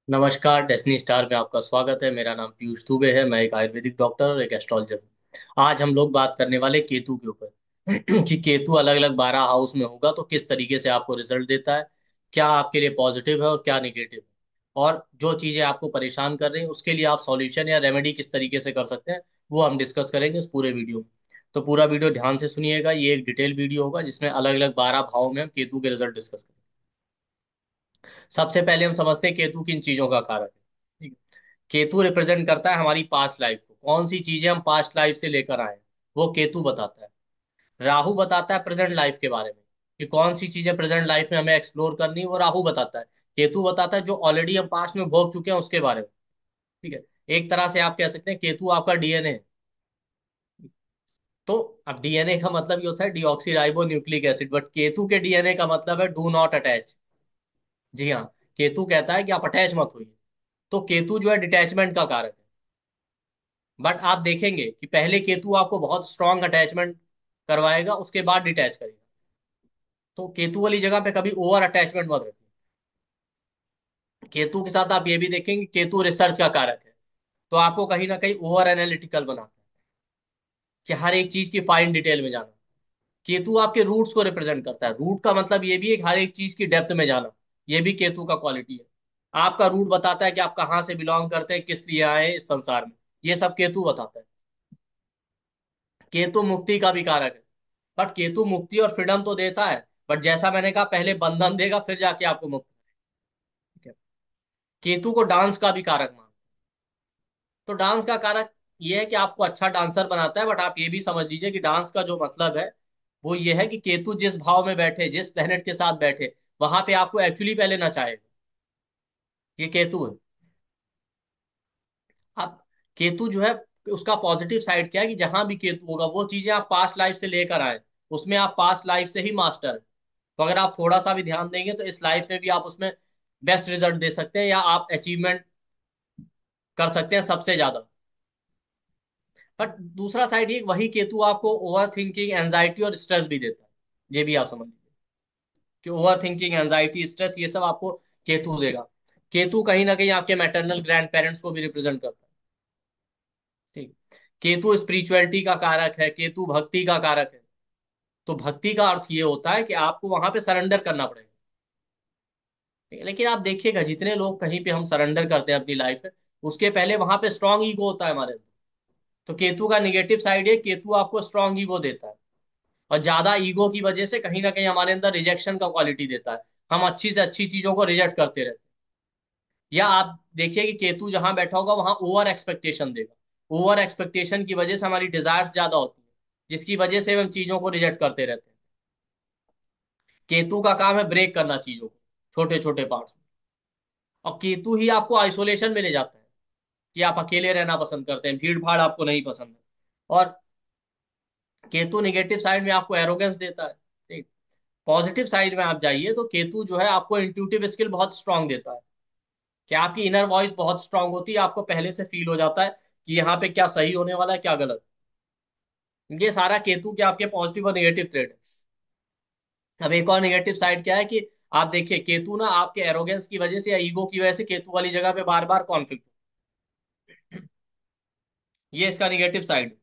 नमस्कार, डेस्नी स्टार में आपका स्वागत है। मेरा नाम पीयूष दुबे है। मैं एक आयुर्वेदिक डॉक्टर और एक एस्ट्रोलॉजर हूँ। आज हम लोग बात करने वाले केतु के ऊपर कि केतु अलग अलग 12 हाउस में होगा तो किस तरीके से आपको रिजल्ट देता है, क्या आपके लिए पॉजिटिव है और क्या निगेटिव है, और जो चीज़ें आपको परेशान कर रही हैं उसके लिए आप सॉल्यूशन या रेमेडी किस तरीके से कर सकते हैं, वो हम डिस्कस करेंगे इस पूरे वीडियो में। तो पूरा वीडियो ध्यान से सुनिएगा। ये एक डिटेल वीडियो होगा जिसमें अलग अलग 12 भाव में हम केतु के रिजल्ट डिस्कस करेंगे। सबसे पहले हम समझते हैं केतु किन चीजों का कारक है। ठीक है। केतु रिप्रेजेंट करता है हमारी पास्ट लाइफ को, कौन सी चीजें हम पास्ट लाइफ से लेकर आए हैं, वो केतु बताता है। राहु बताता है प्रेजेंट लाइफ के बारे में, कि कौन सी चीजें प्रेजेंट लाइफ में हमें एक्सप्लोर करनी है, वो राहु बताता है। केतु बताता है जो ऑलरेडी हम पास्ट में भोग चुके हैं उसके बारे में। ठीक है। एक तरह से आप कह सकते हैं केतु आपका डीएनए है। तो अब डीएनए का मतलब ये होता है deoxy ribo nucleic acid, but Ketu के डीएनए का मतलब है डू नॉट अटैच। जी हाँ। केतु कहता है कि आप अटैच मत होइए। तो केतु जो है डिटैचमेंट का कारक है। बट आप देखेंगे कि पहले केतु आपको बहुत स्ट्रांग अटैचमेंट करवाएगा, उसके बाद डिटैच करेगा। तो केतु वाली जगह पे कभी ओवर अटैचमेंट मत रखिए। केतु के साथ आप ये भी देखेंगे केतु रिसर्च का कारक है। तो आपको कहीं ना कहीं ओवर एनालिटिकल बनाता है कि हर एक चीज की फाइन डिटेल में जाना। केतु आपके रूट्स को रिप्रेजेंट करता है। रूट का मतलब ये भी है कि हर एक चीज की डेप्थ में जाना। ये भी केतु का क्वालिटी है। आपका रूट बताता है कि आप कहाँ से बिलोंग करते हैं, किस लिए आए हैं इस संसार में। ये सब केतु बताता है। केतु मुक्ति का भी कारक है। बट केतु मुक्ति और फ्रीडम तो देता है, बट जैसा मैंने कहा पहले बंधन देगा फिर जाके आपको मुक्त। ठीक है। केतु को डांस का भी कारक मान। तो डांस का कारक ये है कि आपको अच्छा डांसर बनाता है, बट आप ये भी समझ लीजिए कि डांस का जो मतलब है वो ये है कि केतु जिस भाव में बैठे, जिस प्लेनेट के साथ बैठे, वहां पे आपको एक्चुअली पहले नचाएगा। ये केतु है। अब केतु जो है, उसका पॉजिटिव साइड क्या है कि जहां भी केतु होगा वो चीजें आप पास्ट लाइफ से लेकर आए, उसमें आप पास्ट लाइफ से ही मास्टर है। तो अगर आप थोड़ा सा भी ध्यान देंगे तो इस लाइफ में भी आप उसमें बेस्ट रिजल्ट दे सकते हैं, या आप अचीवमेंट कर सकते हैं सबसे ज्यादा। बट दूसरा साइड ही वही केतु आपको ओवर थिंकिंग, एंजाइटी और स्ट्रेस भी देता है। ये भी आप समझ लीजिए कि ओवर थिंकिंग, एंजाइटी, स्ट्रेस ये सब आपको केतु देगा। केतु कहीं ना कहीं आपके मैटरनल ग्रैंड पेरेंट्स को भी रिप्रेजेंट करता है। ठीक। केतु स्पिरिचुअलिटी का कारक है, केतु भक्ति का कारक है। तो भक्ति का अर्थ ये होता है कि आपको वहां पे सरेंडर करना पड़ेगा। ठीक है? लेकिन आप देखिएगा जितने लोग कहीं पे हम सरेंडर करते हैं अपनी लाइफ में, उसके पहले वहां पे स्ट्रांग ईगो होता है हमारे अंदर। तो केतु का निगेटिव साइड है, केतु आपको स्ट्रांग ईगो देता है। और ज्यादा ईगो की वजह से कहीं ना कहीं हमारे अंदर रिजेक्शन का क्वालिटी देता है। हम अच्छी से अच्छी चीजों को रिजेक्ट करते रहते हैं। या आप देखिए कि केतु जहां बैठा होगा वहां ओवर एक्सपेक्टेशन देगा। ओवर एक्सपेक्टेशन की वजह से हमारी डिजायर्स ज्यादा होती है, जिसकी वजह से हम चीजों को रिजेक्ट करते रहते हैं। केतु का काम है ब्रेक करना चीजों को छोटे छोटे पार्ट्स में। और केतु ही आपको आइसोलेशन में ले जाता है, कि आप अकेले रहना पसंद करते हैं, भीड़ भाड़ आपको नहीं पसंद है। और केतु निगेटिव साइड में आपको एरोगेंस देता है। ठीक। पॉजिटिव साइड में आप जाइए तो केतु जो है आपको इंट्यूटिव स्किल बहुत स्ट्रांग देता है, कि आपकी इनर वॉइस बहुत स्ट्रांग होती है। आपको पहले से फील हो जाता है कि यहाँ पे क्या सही होने वाला है, क्या गलत। ये सारा केतु के आपके पॉजिटिव और निगेटिव ट्रेड है। अब एक और निगेटिव साइड क्या है कि आप देखिए केतु ना आपके एरोगेंस की वजह से या ईगो की वजह से केतु वाली जगह पे बार बार कॉन्फ्लिक्ट। ये इसका निगेटिव साइड।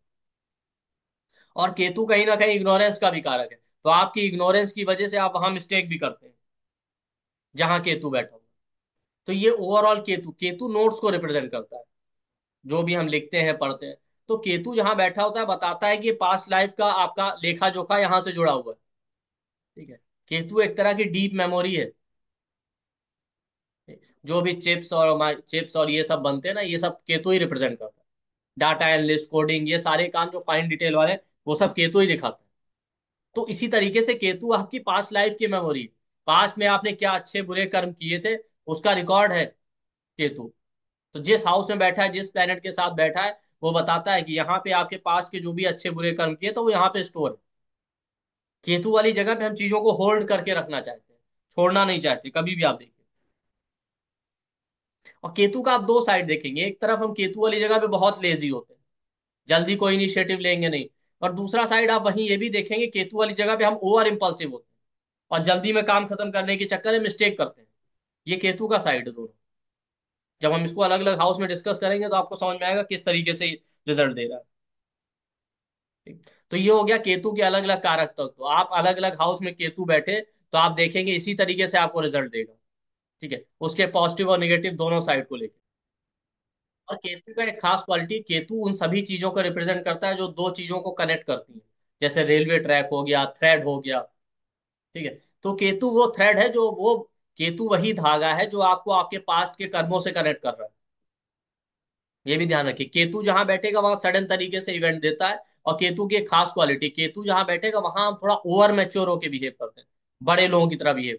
और केतु कहीं ना कहीं इग्नोरेंस का भी कारक है। तो आपकी इग्नोरेंस की वजह से आप वहां मिस्टेक भी करते हैं जहां केतु बैठा हो। तो ये ओवरऑल केतु केतु नोट्स को रिप्रेजेंट करता है, जो भी हम लिखते हैं पढ़ते हैं। तो केतु जहां बैठा होता है बताता है कि पास्ट लाइफ का आपका लेखा जोखा यहाँ से जुड़ा हुआ है। ठीक है। केतु एक तरह की डीप मेमोरी है। जो भी चिप्स और ये सब बनते हैं ना, ये सब केतु ही रिप्रेजेंट करता है। डाटा एनालिस्ट, कोडिंग, ये सारे काम जो फाइन डिटेल वाले हैं, वो सब केतु ही दिखाता है। तो इसी तरीके से केतु आपकी पास्ट लाइफ की मेमोरी, पास्ट में आपने क्या अच्छे बुरे कर्म किए थे उसका रिकॉर्ड है केतु। तो जिस हाउस में बैठा है, जिस प्लेनेट के साथ बैठा है, वो बताता है कि यहाँ पे आपके पास के जो भी अच्छे बुरे कर्म किए तो वो यहाँ पे स्टोर है। केतु वाली जगह पे हम चीजों को होल्ड करके रखना चाहते हैं, छोड़ना नहीं चाहते कभी भी। आप देखिए, और केतु का आप दो साइड देखेंगे। एक तरफ हम केतु वाली जगह पे बहुत लेजी होते हैं, जल्दी कोई इनिशिएटिव लेंगे नहीं। और दूसरा साइड आप वहीं ये भी देखेंगे केतु वाली जगह पे हम ओवर इंपल्सिव होते हैं, और जल्दी में काम खत्म करने के चक्कर में मिस्टेक करते हैं। ये केतु का साइड है दोनों। जब हम इसको अलग अलग हाउस में डिस्कस करेंगे तो आपको समझ में आएगा किस तरीके से रिजल्ट दे रहा है। ठीक। तो ये हो गया केतु के अलग अलग कारक तत्व। तो आप अलग अलग हाउस में केतु बैठे तो आप देखेंगे इसी तरीके से आपको रिजल्ट देगा। ठीक है, उसके पॉजिटिव और निगेटिव दोनों साइड को लेकर। और केतु का एक खास क्वालिटी, केतु उन सभी चीजों को रिप्रेजेंट करता है जो दो चीजों को कनेक्ट करती हैं। जैसे रेलवे ट्रैक हो गया, थ्रेड हो गया। ठीक है, तो केतु वो थ्रेड है जो वो, केतु वही धागा है जो आपको आपके पास्ट के कर्मों से कनेक्ट कर रहा है। ये भी ध्यान रखिए, केतु जहां बैठेगा वहां सडन तरीके से इवेंट देता है। और केतु की एक खास क्वालिटी, केतु जहां बैठेगा वहां हम थोड़ा ओवर मैच्योर होकर बिहेव करते हैं, बड़े लोगों की तरह बिहेव।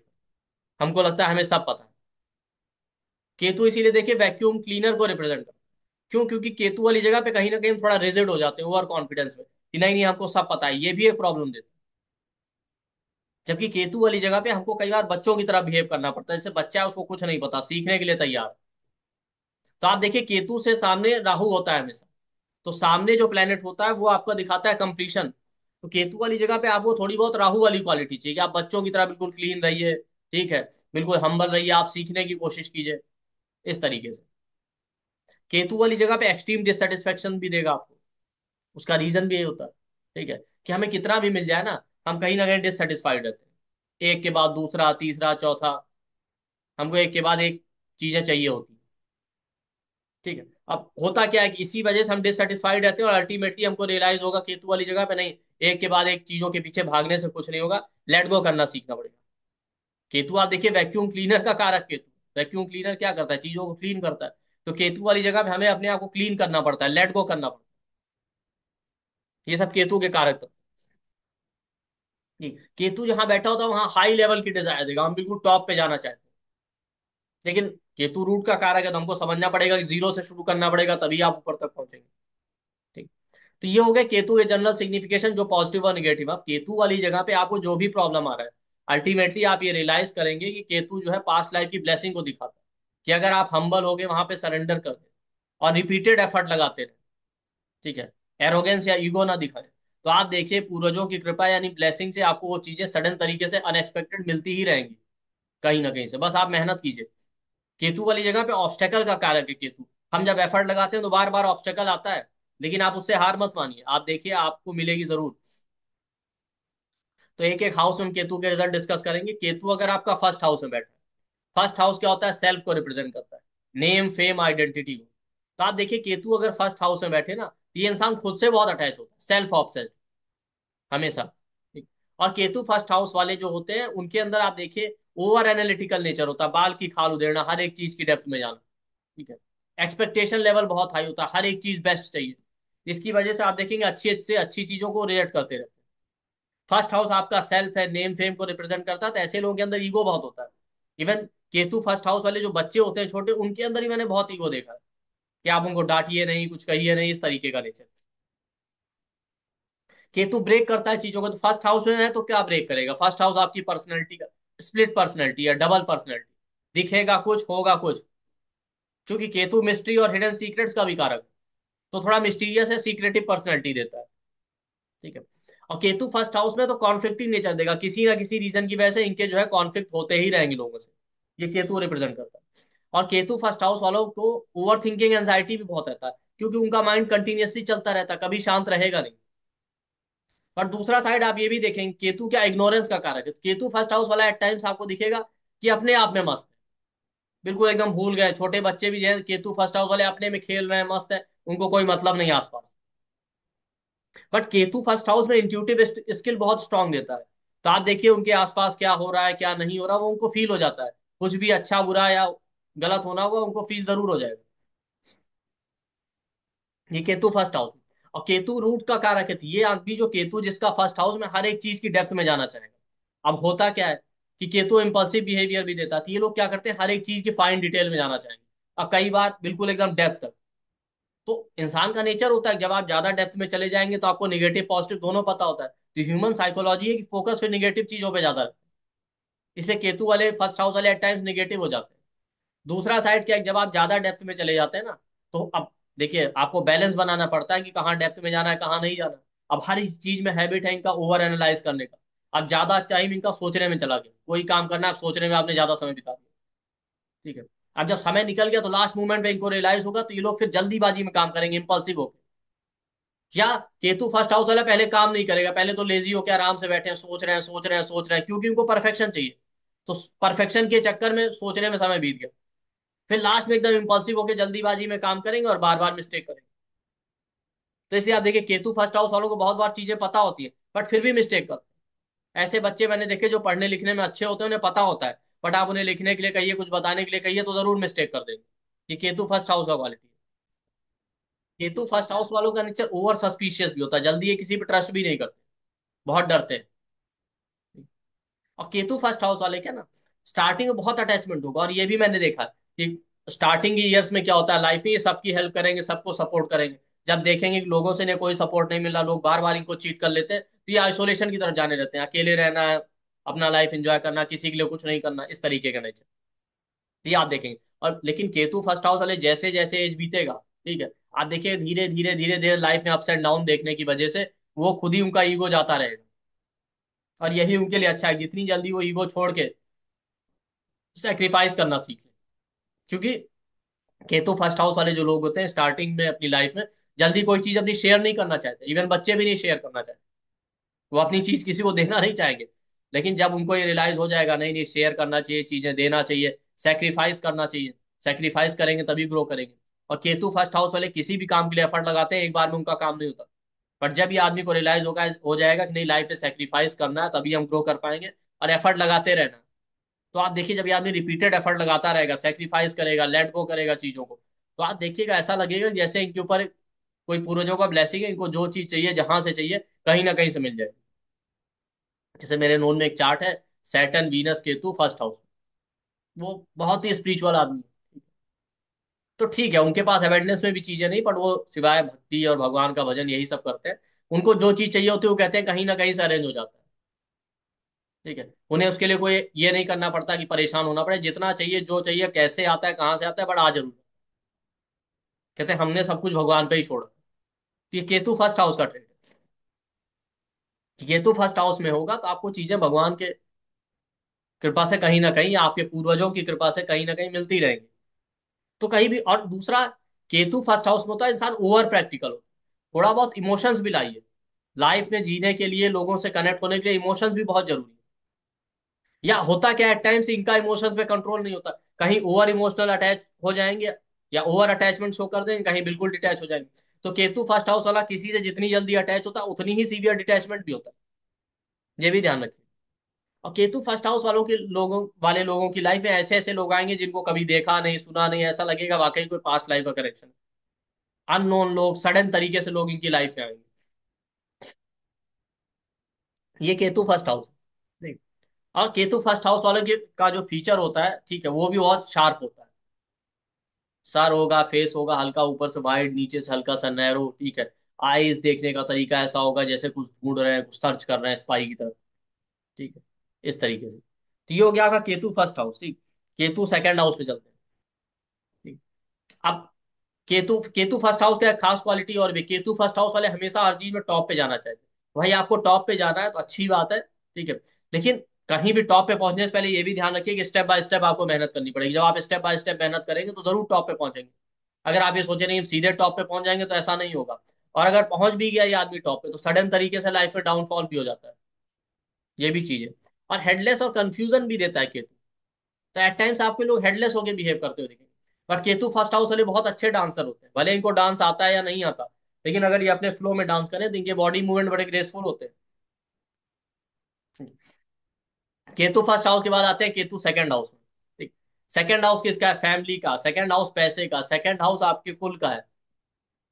हमको लगता है हमें सब पता है। केतु इसीलिए देखिए वैक्यूम क्लीनर को रिप्रेजेंट करता है। क्यों? क्योंकि केतु वाली जगह पे कहीं ना कहीं थोड़ा रिजिड हो जाते हैं, ओवर कॉन्फिडेंस में कि नहीं नहीं हमको सब पता है, ये भी एक प्रॉब्लम देता है। जबकि केतु वाली जगह पे हमको कई बार बच्चों की तरह बिहेव करना पड़ता है, जैसे बच्चा है उसको कुछ नहीं पता, सीखने के लिए तैयार है। तो आप देखिए केतु से सामने राहु होता है हमेशा। तो सामने जो प्लेनेट होता है वो आपका दिखाता है कंप्लीशन। तो केतु वाली जगह पे आपको थोड़ी बहुत राहु वाली क्वालिटी चाहिए कि आप बच्चों की तरह बिल्कुल क्लीन रहिए। ठीक है, बिल्कुल हम्बल रहिए, आप सीखने की कोशिश कीजिए, इस तरीके से। केतु वाली जगह पे एक्सट्रीम डिससेटिस्फेक्शन भी देगा आपको। उसका रीजन भी ये होता है, ठीक है, कि हमें कितना भी मिल जाए ना, हम कहीं ना कहीं डिससेटिस्फाइड रहते हैं। एक के बाद दूसरा, तीसरा, चौथा, हमको एक के बाद एक चीजें चाहिए होती हैं। ठीक है, अब होता क्या है कि इसी वजह से हम डिससेटिस्फाइड रहते हैं और अल्टीमेटली हमको रियलाइज होगा केतु वाली जगह पे नहीं, एक के बाद एक चीजों के पीछे भागने से कुछ नहीं होगा, लेट गो करना सीखना पड़ेगा। केतु आप देखिए वैक्यूम क्लीनर का कारक केतु। वैक्यूम क्लीनर क्या करता है? चीजों को क्लीन करता है। तो केतु वाली जगह पे हमें अपने आप को क्लीन करना पड़ता है, लेट गो करना पड़ता है। ये सब केतु के कारक नहीं, केतु जहां बैठा होता है वहां हाई लेवल की डिजायर देगा, हम बिल्कुल टॉप पे जाना चाहते हैं। लेकिन केतु रूट का कारक है तो हमको समझना पड़ेगा कि जीरो से शुरू करना पड़ेगा, तभी आप ऊपर तक पहुंचेंगे। ठीक। तो ये हो गया केतु के जनरल सिग्निफिकेशन जो पॉजिटिव और निगेटिव। अब केतु वाली जगह पे आपको जो भी प्रॉब्लम आ रहा है, अल्टीमेटली आप ये रियलाइज करेंगे कि केतु जो है पास्ट लाइफ की ब्लेसिंग को दिखाता है। कि अगर आप हम्बल हो गए, वहां पे सरेंडर कर दे और रिपीटेड एफर्ट लगाते रहे, ठीक है, एरोगेंस या ईगो ना दिखाए, तो आप देखिए पूर्वजों की कृपा यानी ब्लेसिंग से आपको वो चीजें सडन तरीके से अनएक्सपेक्टेड मिलती ही रहेंगी, कहीं ना कहीं से। बस आप मेहनत कीजिए। केतु वाली जगह पे ऑब्स्टेकल का कारक है केतु। हम जब एफर्ट लगाते हैं तो बार बार ऑब्स्टेकल आता है, लेकिन आप उससे हार मत मानिए, आप देखिए आपको मिलेगी जरूर। तो एक एक हाउस में हम केतु के रिजल्ट डिस्कस करेंगे। केतु अगर आपका फर्स्ट हाउस में बैठा है, फर्स्ट हाउस क्या होता है? सेल्फ को रिप्रेजेंट करता है, नेम फेम आइडेंटिटी को। तो आप देखिए केतु अगर फर्स्ट हाउस में बैठे ना, तो ये इंसान खुद से बहुत अटैच होता है, सेल्फ ऑब्सेस्ड हमेशा। ठीक। और केतु फर्स्ट हाउस वाले जो होते हैं उनके अंदर आप देखिए ओवर एनालिटिकल नेचर होता है, बाल की खाल उधेड़ना, हर एक चीज की डेप्थ में जाना। ठीक है, एक्सपेक्टेशन लेवल बहुत हाई होता है, हर एक चीज बेस्ट चाहिए। इसकी वजह से आप देखेंगे अच्छी से अच्छी चीजों को रिएक्ट करते रहते हैं। फर्स्ट हाउस आपका सेल्फ है, नेम फेम को रिप्रेजेंट करता है, तो ऐसे लोगों के अंदर ईगो बहुत होता है। इवन केतु फर्स्ट हाउस वाले जो बच्चे होते हैं छोटे, उनके अंदर ही मैंने बहुत ईगो देखा है कि आप उनको डांटिए नहीं, कुछ कहिए नहीं, इस तरीके का नेचर। केतु ब्रेक करता है चीजों को, तो फर्स्ट हाउस में है तो क्या ब्रेक करेगा? फर्स्ट हाउस आपकी पर्सनैलिटी का स्प्लिट पर्सनैलिटी है, डबल पर्सनैलिटी, दिखेगा कुछ होगा कुछ। क्योंकि केतु मिस्ट्री और हिडन सीक्रेट्स का भी कारक है, तो थोड़ा मिस्टीरियस है, सीक्रेटिव पर्सनैलिटी देता है। ठीक है, और केतु फर्स्ट हाउस में तो कॉन्फ्लिक्टिंग नेचर देगा, किसी ना किसी रीजन की वजह से इनके जो है कॉन्फ्लिक्ट होते ही रहेंगे लोगों से। ये केतु रिप्रेजेंट करता है। और केतु फर्स्ट हाउस वालों को ओवर थिंकिंग एंजाइटी भी बहुत रहता है, क्योंकि उनका माइंड कंटिन्यूअसली चलता रहता है, कभी शांत रहेगा नहीं। पर दूसरा साइड आप ये भी देखेंगे, केतु क्या इग्नोरेंस का कारक है। केतु फर्स्ट हाउस वाला एट टाइम्स आपको दिखेगा कि अपने आप में मस्त है, बिल्कुल एकदम भूल गए। छोटे बच्चे भी जो है केतु फर्स्ट हाउस वाले अपने में खेल रहे हैं, मस्त है, उनको कोई मतलब नहीं आसपास। बट केतु फर्स्ट हाउस में इंट्यूटिव स्किल बहुत स्ट्रांग देता है। तो आप देखिए उनके आसपास क्या हो रहा है क्या नहीं हो रहा, वो उनको फील हो जाता है। कुछ भी अच्छा बुरा या गलत होना होगा उनको फील जरूर हो जाएगा। ये केतु फर्स्ट हाउस में। और केतु रूट का कारक है, तो ये आदमी जो केतु जिसका फर्स्ट हाउस में, हर एक चीज की डेप्थ में जाना चाहेगा। अब होता क्या है कि केतु इंपल्सिव बिहेवियर भी देता है, तो ये लोग क्या करते हैं, हर एक चीज की फाइन डिटेल में जाना चाहेंगे, और कई बार बिल्कुल एकदम डेप्थ तक। तो इंसान का नेचर होता है कि जब आप ज्यादा डेप्थ में चले जाएंगे तो आपको निगेटिव पॉजिटिव दोनों पता होता है। तो ह्यूमन साइकोलॉजी है कि फोकस फिर निगेटिव चीजों पे ज्यादा रहता है। इसलिए केतु वाले फर्स्ट हाउस वाले एट टाइम्स निगेटिव हो जाते हैं। दूसरा साइड क्या है, जब आप ज्यादा डेप्थ में चले जाते हैं ना, तो अब देखिए आपको बैलेंस बनाना पड़ता है कि कहाँ डेप्थ में जाना है कहाँ नहीं जाना। अब हर इस चीज में हैबिट है इनका ओवर एनालाइज करने का। अब ज्यादा टाइम इनका सोचने में चला गया, कोई काम करना है, आप सोचने में आपने ज्यादा समय बिता दिया। ठीक है, अब जब समय निकल गया तो लास्ट मोमेंट में इनको रियलाइज होगा, तो ये लोग फिर जल्दीबाजी में काम करेंगे, इंपल्सिव होकर। या केतु फर्स्ट हाउस वाला पहले काम नहीं करेगा, पहले तो लेजी होकर आराम से बैठे हैं, सोच रहे हैं सोच रहे हैं सोच रहे हैं, क्योंकि उनको परफेक्शन चाहिए। तो परफेक्शन के चक्कर में सोचने में समय बीत गया, फिर लास्ट में एकदम इंपल्सिव होकर जल्दीबाजी में काम करेंगे और बार बार मिस्टेक करेंगे। तो इसलिए आप देखिए, केतु फर्स्ट हाउस वालों को बहुत बार चीजें पता होती है, बट फिर भी मिस्टेक करते हैं। ऐसे बच्चे मैंने देखे जो पढ़ने लिखने में अच्छे होते हैं, उन्हें पता होता है, बट आप उन्हें लिखने के लिए कहिए, कुछ बताने के लिए कहिए, तो जरूर मिस्टेक कर देंगे। ये केतु फर्स्ट हाउस का क्वालिटी है। केतु फर्स्ट हाउस वालों का नेचर ओवर सस्पिशियस भी होता है, जल्दी ये किसी पे ट्रस्ट भी नहीं करते, बहुत डरते हैं। और केतु फर्स्ट हाउस वाले क्या ना, स्टार्टिंग में बहुत अटैचमेंट होगा, और ये भी मैंने देखा कि स्टार्टिंग के ईयर्स में क्या होता है, लाइफ में ये सबकी हेल्प करेंगे, सबको सपोर्ट करेंगे। जब देखेंगे कि लोगों से इन्हें कोई सपोर्ट नहीं मिल रहा, लोग बार बार इनको चीट कर लेते हैं, तो ये आइसोलेशन की तरफ जाने रहते हैं, अकेले रहना है, अपना लाइफ एंजॉय करना, किसी के लिए कुछ नहीं करना, इस तरीके का नेचर। ये आप देखेंगे। और लेकिन केतु फर्स्ट हाउस वाले जैसे जैसे एज बीतेगा, ठीक है, आप देखिए धीरे धीरे धीरे धीरे लाइफ में अप्स एंड डाउन देखने की वजह से वो खुद ही उनका ईगो जाता रहेगा। और यही उनके लिए अच्छा है, जितनी जल्दी वो ईगो छोड़ के सेक्रीफाइस करना सीख ले। क्योंकि केतु फर्स्ट हाउस वाले जो लोग होते हैं, स्टार्टिंग में अपनी लाइफ में जल्दी कोई चीज अपनी शेयर नहीं करना चाहते, इवन बच्चे भी नहीं शेयर करना चाहते, वो अपनी चीज किसी को देना नहीं चाहेंगे। लेकिन जब उनको ये रियलाइज हो जाएगा, नहीं नहीं शेयर करना चाहिए, चीजें देना चाहिए, सेक्रीफाइस करना चाहिए, सेक्रीफाइस करेंगे तभी ग्रो करेंगे। और केतु फर्स्ट हाउस वाले किसी भी काम के लिए एफर्ट लगाते हैं, एक बार में उनका काम नहीं होता। बट जब ये आदमी को रियलाइज होगा, हो जाएगा कि नहीं लाइफ में सेक्रीफाइस करना है, तभी हम ग्रो कर पाएंगे, और एफर्ट लगाते रहना। तो आप देखिए, जब ये आदमी रिपीटेड एफर्ट लगाता रहेगा, सेक्रीफाइस करेगा, लेट गो करेगा चीजों को, तो आप देखिएगा ऐसा लगेगा जैसे इनके ऊपर कोई पूर्वजों का ब्लेसिंग है, इनको जो चीज चाहिए जहां से चाहिए कहीं ना कहीं से मिल जाए। जैसे मेरे नोन में एक चार्ट है, Saturn Venus Ketu first house, वो बहुत ही स्पिरिचुअल आदमी है। तो ठीक है, उनके पास अवेयरनेस में भी चीजें नहीं, बट वो सिवाय भक्ति और भगवान का भजन यही सब करते हैं। उनको जो चीज चाहिए होती है वो कहते हैं कहीं ना कहीं से अरेंज हो जाता है। ठीक है, उन्हें उसके लिए कोई ये नहीं करना पड़ता कि परेशान होना पड़े, जितना चाहिए जो चाहिए कैसे आता है कहाँ से आता है, बट आ जरूर। कहते हैं हमने सब कुछ भगवान पे ही छोड़ा। तो ये केतु फर्स्ट हाउस का ट्रेड है। केतु फर्स्ट हाउस में होगा तो आपको चीजें भगवान के कृपा से कहीं ना कहीं, आपके पूर्वजों की कृपा से कहीं ना कहीं मिलती रहेंगी। तो कहीं भी। और दूसरा, केतु फर्स्ट हाउस में होता है इंसान ओवर प्रैक्टिकल हो, थोड़ा बहुत इमोशंस भी लाइए। लाइफ में जीने के लिए, लोगों से कनेक्ट होने के लिए इमोशंस भी बहुत जरूरी है। या होता क्या, एट टाइम्स इनका इमोशंस पे कंट्रोल नहीं होता, कहीं ओवर इमोशनल अटैच हो जाएंगे, या ओवर अटैचमेंट शो कर देंगे, कहीं बिल्कुल डिटैच हो जाएंगे। तो केतु फर्स्ट हाउस वाला किसी से जितनी जल्दी अटैच होता है, उतनी ही सीवियर डिटैचमेंट भी होता है, ये भी ध्यान रखिए। और केतु फर्स्ट हाउस वाले लोगों की लाइफ में ऐसे ऐसे लोग आएंगे जिनको कभी देखा नहीं सुना नहीं, ऐसा लगेगा वाकई कोई पास्ट लाइफ का कनेक्शन। अननोन लोग, सडन तरीके से लोग इनकी लाइफ में आएंगे। ये केतु फर्स्ट हाउस। नहीं। और केतु फर्स्ट हाउस वालों के का जो फीचर होता है, ठीक है, वो भी बहुत शार्प होता है। सर होगा, फेस होगा हल्का ऊपर से वाइड, नीचे से हल्का सा नैरो, ठीक है। आईज देखने का तरीका ऐसा होगा जैसे कुछ ढूंढ रहे हैं, कुछ सर्च कर रहे हैं स्पाई की तरफ। ठीक है, इस तरीके से। तो ये हो गया आपका केतु फर्स्ट हाउस। ठीक। केतु सेकंड हाउस में चलते हैं। ठीक। अब केतु केतु फर्स्ट हाउस का एक खास क्वालिटी और भी, केतु फर्स्ट हाउस वाले हमेशा हर चीज में टॉप पे जाना चाहते हैं। भाई आपको टॉप पे जाना है तो अच्छी बात है, ठीक है। लेकिन कहीं भी टॉप पे पहुंचने से पहले ये भी ध्यान रखिए कि स्टेप बाय स्टेप आपको मेहनत करनी पड़ेगी। जब आप स्टेप बाय स्टेप मेहनत करेंगे तो जरूर टॉप पे पहुंचेंगे। अगर आप ये सोचे नहीं हम सीधे टॉप पे पहुंच जाएंगे, तो ऐसा नहीं होगा। और अगर पहुंच भी गया ये आदमी टॉप पे, तो सडन तरीके से लाइफ में डाउनफॉल भी हो जाता है। ये भी चीज है। और हेडलेस और कंफ्यूजन भी देता है केतु। तो एट टाइम्स आपके लोग हेडलेस होकर बिहेव करते हुए दिखेंगे। बट केतु फर्स्ट हाउस वाले बहुत अच्छे डांसर होते हैं, भले इनको डांस आता है या नहीं आता, लेकिन अगर ये अपने फ्लो में डांस करें तो इनके बॉडी मूवमेंट बड़े ग्रेसफुल होते हैं। केतु फर्स्ट हाउस के बाद आते हैं केतु सेकंड हाउस में। ठीक। सेकंड हाउस किसका है? फैमिली का। सेकंड हाउस पैसे का। सेकंड हाउस आपके कुल का है।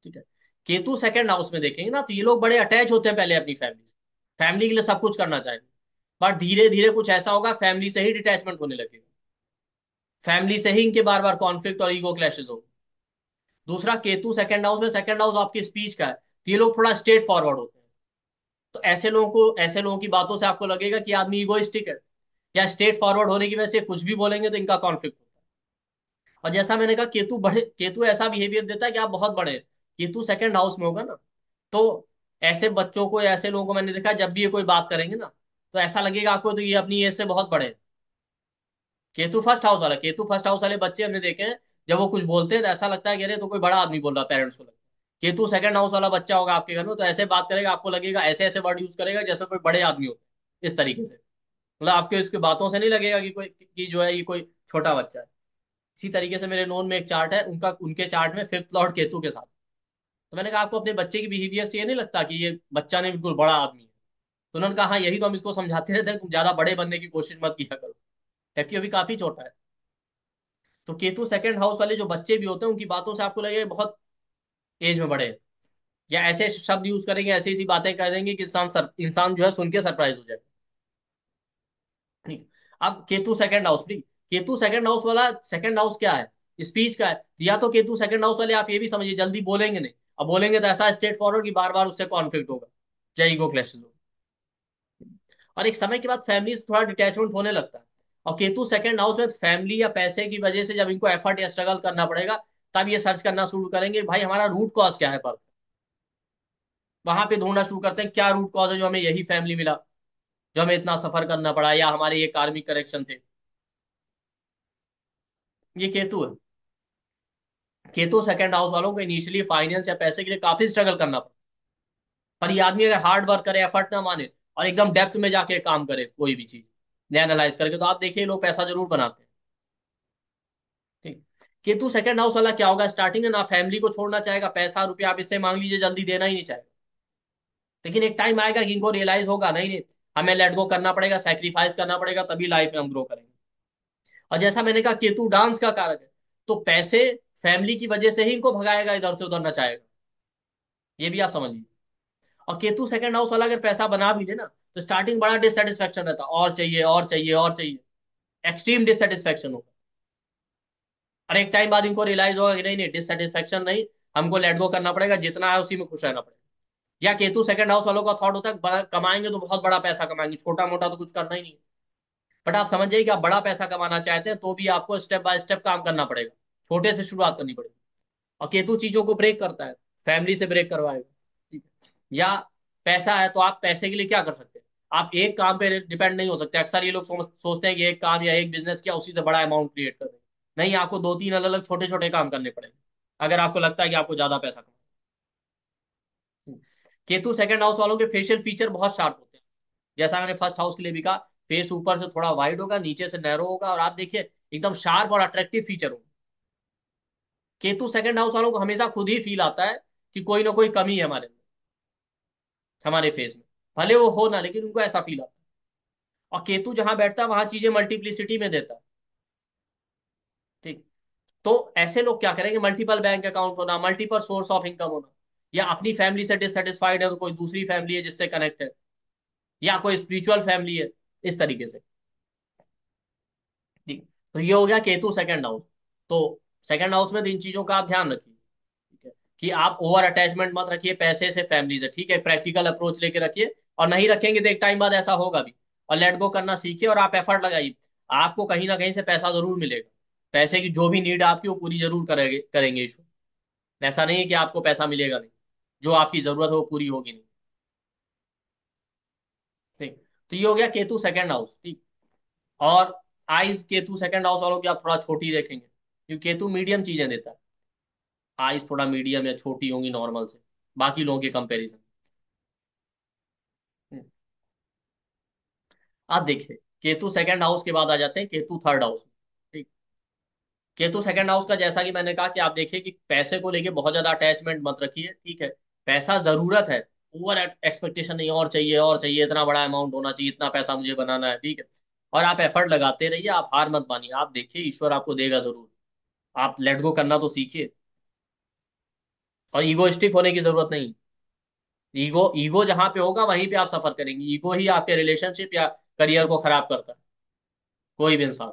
ठीक है। केतु सेकंड हाउस में देखेंगे ना, तो ये लोग बड़े अटैच होते हैं पहले अपनी फैमिली से, फैमिली के लिए सब कुछ करना चाहेंगे। बट धीरे धीरे कुछ ऐसा होगा, फैमिली से ही डिटैचमेंट होने लगेगा, फैमिली से ही इनके बार बार कॉन्फ्लिक्ट और ईगो क्लैशेस होंगे। दूसरा, केतु सेकंड हाउस में, सेकंड हाउस आपकी स्पीच का है, तो ये लोग थोड़ा स्ट्रेट फॉरवर्ड होते हैं। तो ऐसे लोगों की बातों से आपको लगेगा कि आदमी इगोइस्टिक है, या स्ट्रेट फॉरवर्ड होने की वजह से कुछ भी बोलेंगे तो इनका कॉन्फ्लिक्ट होता है। और जैसा मैंने कहा, केतु ऐसा बिहेवियर देता है कि आप बहुत बड़े हैं। केतु सेकंड हाउस में होगा ना, तो ऐसे बच्चों को या ऐसे लोगों को मैंने देखा, जब भी ये कोई बात करेंगे ना, तो ऐसा लगेगा आपको तो ये अपनी एज से बहुत बड़े हैं। केतु फर्स्ट हाउस वाला, केतु फर्स्ट हाउस वाले बच्चे हमने देखे हैं, जब वो कुछ बोलते हैं तो ऐसा लगता है कि अरे तो कोई बड़ा आदमी बोल रहा है, पेरेंट्स को लगता है। केतु सेकंड हाउस वाला बच्चा होगा आपके घर में तो ऐसे बात करेगा, आपको लगेगा ऐसे ऐसे वर्ड यूज करेगा जैसे कोई बड़े आदमी होते हैं, इस तरीके से। मतलब आपके इसके बातों से नहीं लगेगा कि कोई कि जो है ये कोई छोटा बच्चा है। इसी तरीके से मेरे नोन में एक चार्ट है उनका, उनके चार्ट में फिफ्थ लॉर्ड केतु के साथ। तो मैंने कहा आपको अपने बच्चे की बिहेवियर से ये नहीं लगता कि ये बच्चा नहीं बिल्कुल बड़ा आदमी है? तो उन्होंने कहा हाँ यही तो हम इसको समझाते रहते हैं, तुम ज्यादा बड़े बनने की कोशिश मत किया करो, जबकि अभी काफी छोटा है। तो केतु सेकंड हाउस वाले जो बच्चे भी होते हैं उनकी बातों से आपको लगेगा बहुत एज में बड़े हैं, या ऐसे शब्द यूज करेंगे, ऐसी ऐसी बातें कर देंगे कि इंसान जो है सुन के सरप्राइज हो जाए। ठीक। अब केतु सेकंड हाउस भी, केतु सेकंड हाउस वाला, सेकंड हाउस क्या है, स्पीच का है, तो या तो केतु सेकंड हाउस वाले आप ये भी समझिए जल्दी बोलेंगे नहीं, अब बोलेंगे तो ऐसा स्ट्रेट फॉरवर्ड कि बार बार उससे कॉन्फ्लिक्ट होगा, चाहे ईगो क्लैशेस हो। और एक समय के बाद फैमिली से थोड़ा डिटैचमेंट होने लगता है। और केतु सेकंड हाउस में फैमिली या पैसे की वजह से जब इनको एफर्ट या स्ट्रगल करना पड़ेगा, तब ये सर्च करना शुरू करेंगे भाई हमारा रूट कॉज क्या है पर। वहां पे ढूंढना शुरू करते हैं क्या रूट कॉज है जो हमें यही फैमिली मिला, जो हमें इतना सफर करना पड़ा, या हमारे ये कार्मिक करेक्शन थे। ये केतु है। केतु सेकंड हाउस वालों को इनिशियली फाइनेंस या पैसे के लिए काफी स्ट्रगल करना पड़ा। पर ये आदमी अगर हार्ड वर्क करे, एफर्ट ना माने, और एकदम डेप्थ में जाके काम करे कोई भी चीज एनालाइज करके, तो आप देखिए लोग पैसा जरूर बनाते हैं। ठीक। केतु सेकंड हाउस वाला क्या होगा, स्टार्टिंग में ना फैमिली को छोड़ना चाहेगा, पैसा रुपया आप इससे मांग लीजिए जल्दी देना ही नहीं चाहेगा। लेकिन एक टाइम आएगा कि इनको रियलाइज होगा नहीं नहीं, हमें लेट गो करना पड़ेगा, सेक्रीफाइस करना पड़ेगा, तभी लाइफ में हम ग्रो करेंगे। और जैसा मैंने कहा केतु डांस का कारक है, तो पैसे फैमिली की वजह से ही इनको भगाएगा, इधर से उधर नचाएगा, ये भी आप समझिए। और केतु सेकंड हाउस वाला अगर पैसा बना भी ले ना, तो स्टार्टिंग बड़ा डिससेटिस्फेक्शन रहता, और चाहिए और चाहिए और चाहिए, एक्सट्रीम डिससेटिस्फेक्शन होगा। और एक टाइम बाद इनको रियलाइज होगा कि नहीं नहीं डिससेटिस्फेक्शन नहीं, हमको लेट गो करना पड़ेगा, जितना है उसी में खुश रहना पड़ेगा। या केतु सेकंड हाउस वालों का थॉट होता है कमाएंगे तो बहुत बड़ा पैसा कमाएंगे, छोटा मोटा तो कुछ करना ही नहीं। बट आप समझ जाइए कि आप बड़ा पैसा कमाना चाहते हैं तो भी आपको स्टेप बाय स्टेप काम करना पड़ेगा, छोटे से शुरुआत करनी पड़ेगी। और केतु चीजों को ब्रेक करता है, फैमिली से ब्रेक करवाएगा। ठीक है। या पैसा है तो आप पैसे के लिए क्या कर सकते हैं, आप एक काम पे डिपेंड नहीं हो सकते। अक्सर ये लोग सोचते हैं कि एक काम या एक बिजनेस किया उसी से बड़ा अमाउंट क्रिएट कर दें। नहीं, आपको दो तीन अलग अलग छोटे छोटे काम करने पड़ेंगे अगर आपको लगता है कि आपको ज्यादा पैसा कमाना है। केतु सेकंड हाउस वालों के फेशियल फीचर बहुत शार्प होते हैं, जैसा मैंने फर्स्ट हाउस के लिए भी कहा। फेस ऊपर से थोड़ा वाइड होगा, नीचे से नैरो होगा, और आप देखिए एकदम शार्प और अट्रैक्टिव फीचर होगा। केतु सेकंड हाउस वालों को हमेशा खुद ही फील आता है कि कोई ना कोई कमी है हमारे अंदर, हमारे फेस में, भले वो हो ना, लेकिन उनको ऐसा फील आता है। और केतु जहां बैठता है वहां चीजें मल्टीप्लिसिटी में देता है। ठीक। तो ऐसे लोग क्या करेंगे, मल्टीपल बैंक अकाउंट होना, मल्टीपल सोर्स ऑफ इनकम होना, या अपनी फैमिली से डिससेटिस्फाइड है तो कोई दूसरी फैमिली है जिससे कनेक्ट है, या कोई स्पिरिचुअल फैमिली है, इस तरीके से। ठीक। तो ये हो गया केतु सेकंड हाउस। तो सेकंड हाउस में तो इन चीजों का आप ध्यान रखिए। ठीक है। कि आप ओवर अटैचमेंट मत रखिए पैसे से, फैमिली से, ठीक है, प्रैक्टिकल अप्रोच लेके रखिए। और नहीं रखेंगे तो एक टाइम बाद ऐसा होगा भी। और लेट गो करना सीखिए और आप एफर्ट लगाइए, आपको कहीं ना कहीं से पैसा जरूर मिलेगा। पैसे की जो भी नीड आपकी वो पूरी जरूर करेंगे करेंगे ईश्वर। ऐसा नहीं है कि आपको पैसा मिलेगा नहीं, जो आपकी जरूरत है वो पूरी होगी नहीं। ठीक। तो ये हो गया केतु सेकंड हाउस। ठीक। और आइज केतु सेकंड हाउस वालों की आप थोड़ा छोटी देखेंगे, क्योंकि केतु मीडियम चीजें देता है। आइज थोड़ा मीडियम या छोटी होंगी नॉर्मल से, बाकी लोगों के कंपैरिजन। आप देखिए केतु सेकंड हाउस के बाद आ जाते हैं केतु थर्ड हाउस में। ठीक। केतु सेकंड हाउस का जैसा कि मैंने कहा कि आप देखिए कि पैसे को लेके बहुत ज्यादा अटैचमेंट मत रखिए। ठीक है। पैसा जरूरत है, ओवर एक्सपेक्टेशन नहीं, और चाहिए और चाहिए, इतना बड़ा अमाउंट होना चाहिए, इतना पैसा मुझे बनाना है। ठीक है। और आप एफर्ट लगाते रहिए, आप हार मत मानिए, आप देखिए ईश्वर आपको देगा जरूर। आप लेट गो करना तो सीखिए। और ईगोइस्टिक होने की जरूरत नहीं। ईगो ईगो जहां पे होगा वहीं पे आप सफर करेंगे, ईगो ही आपके रिलेशनशिप या करियर को खराब करता है, कोई भी इंसान।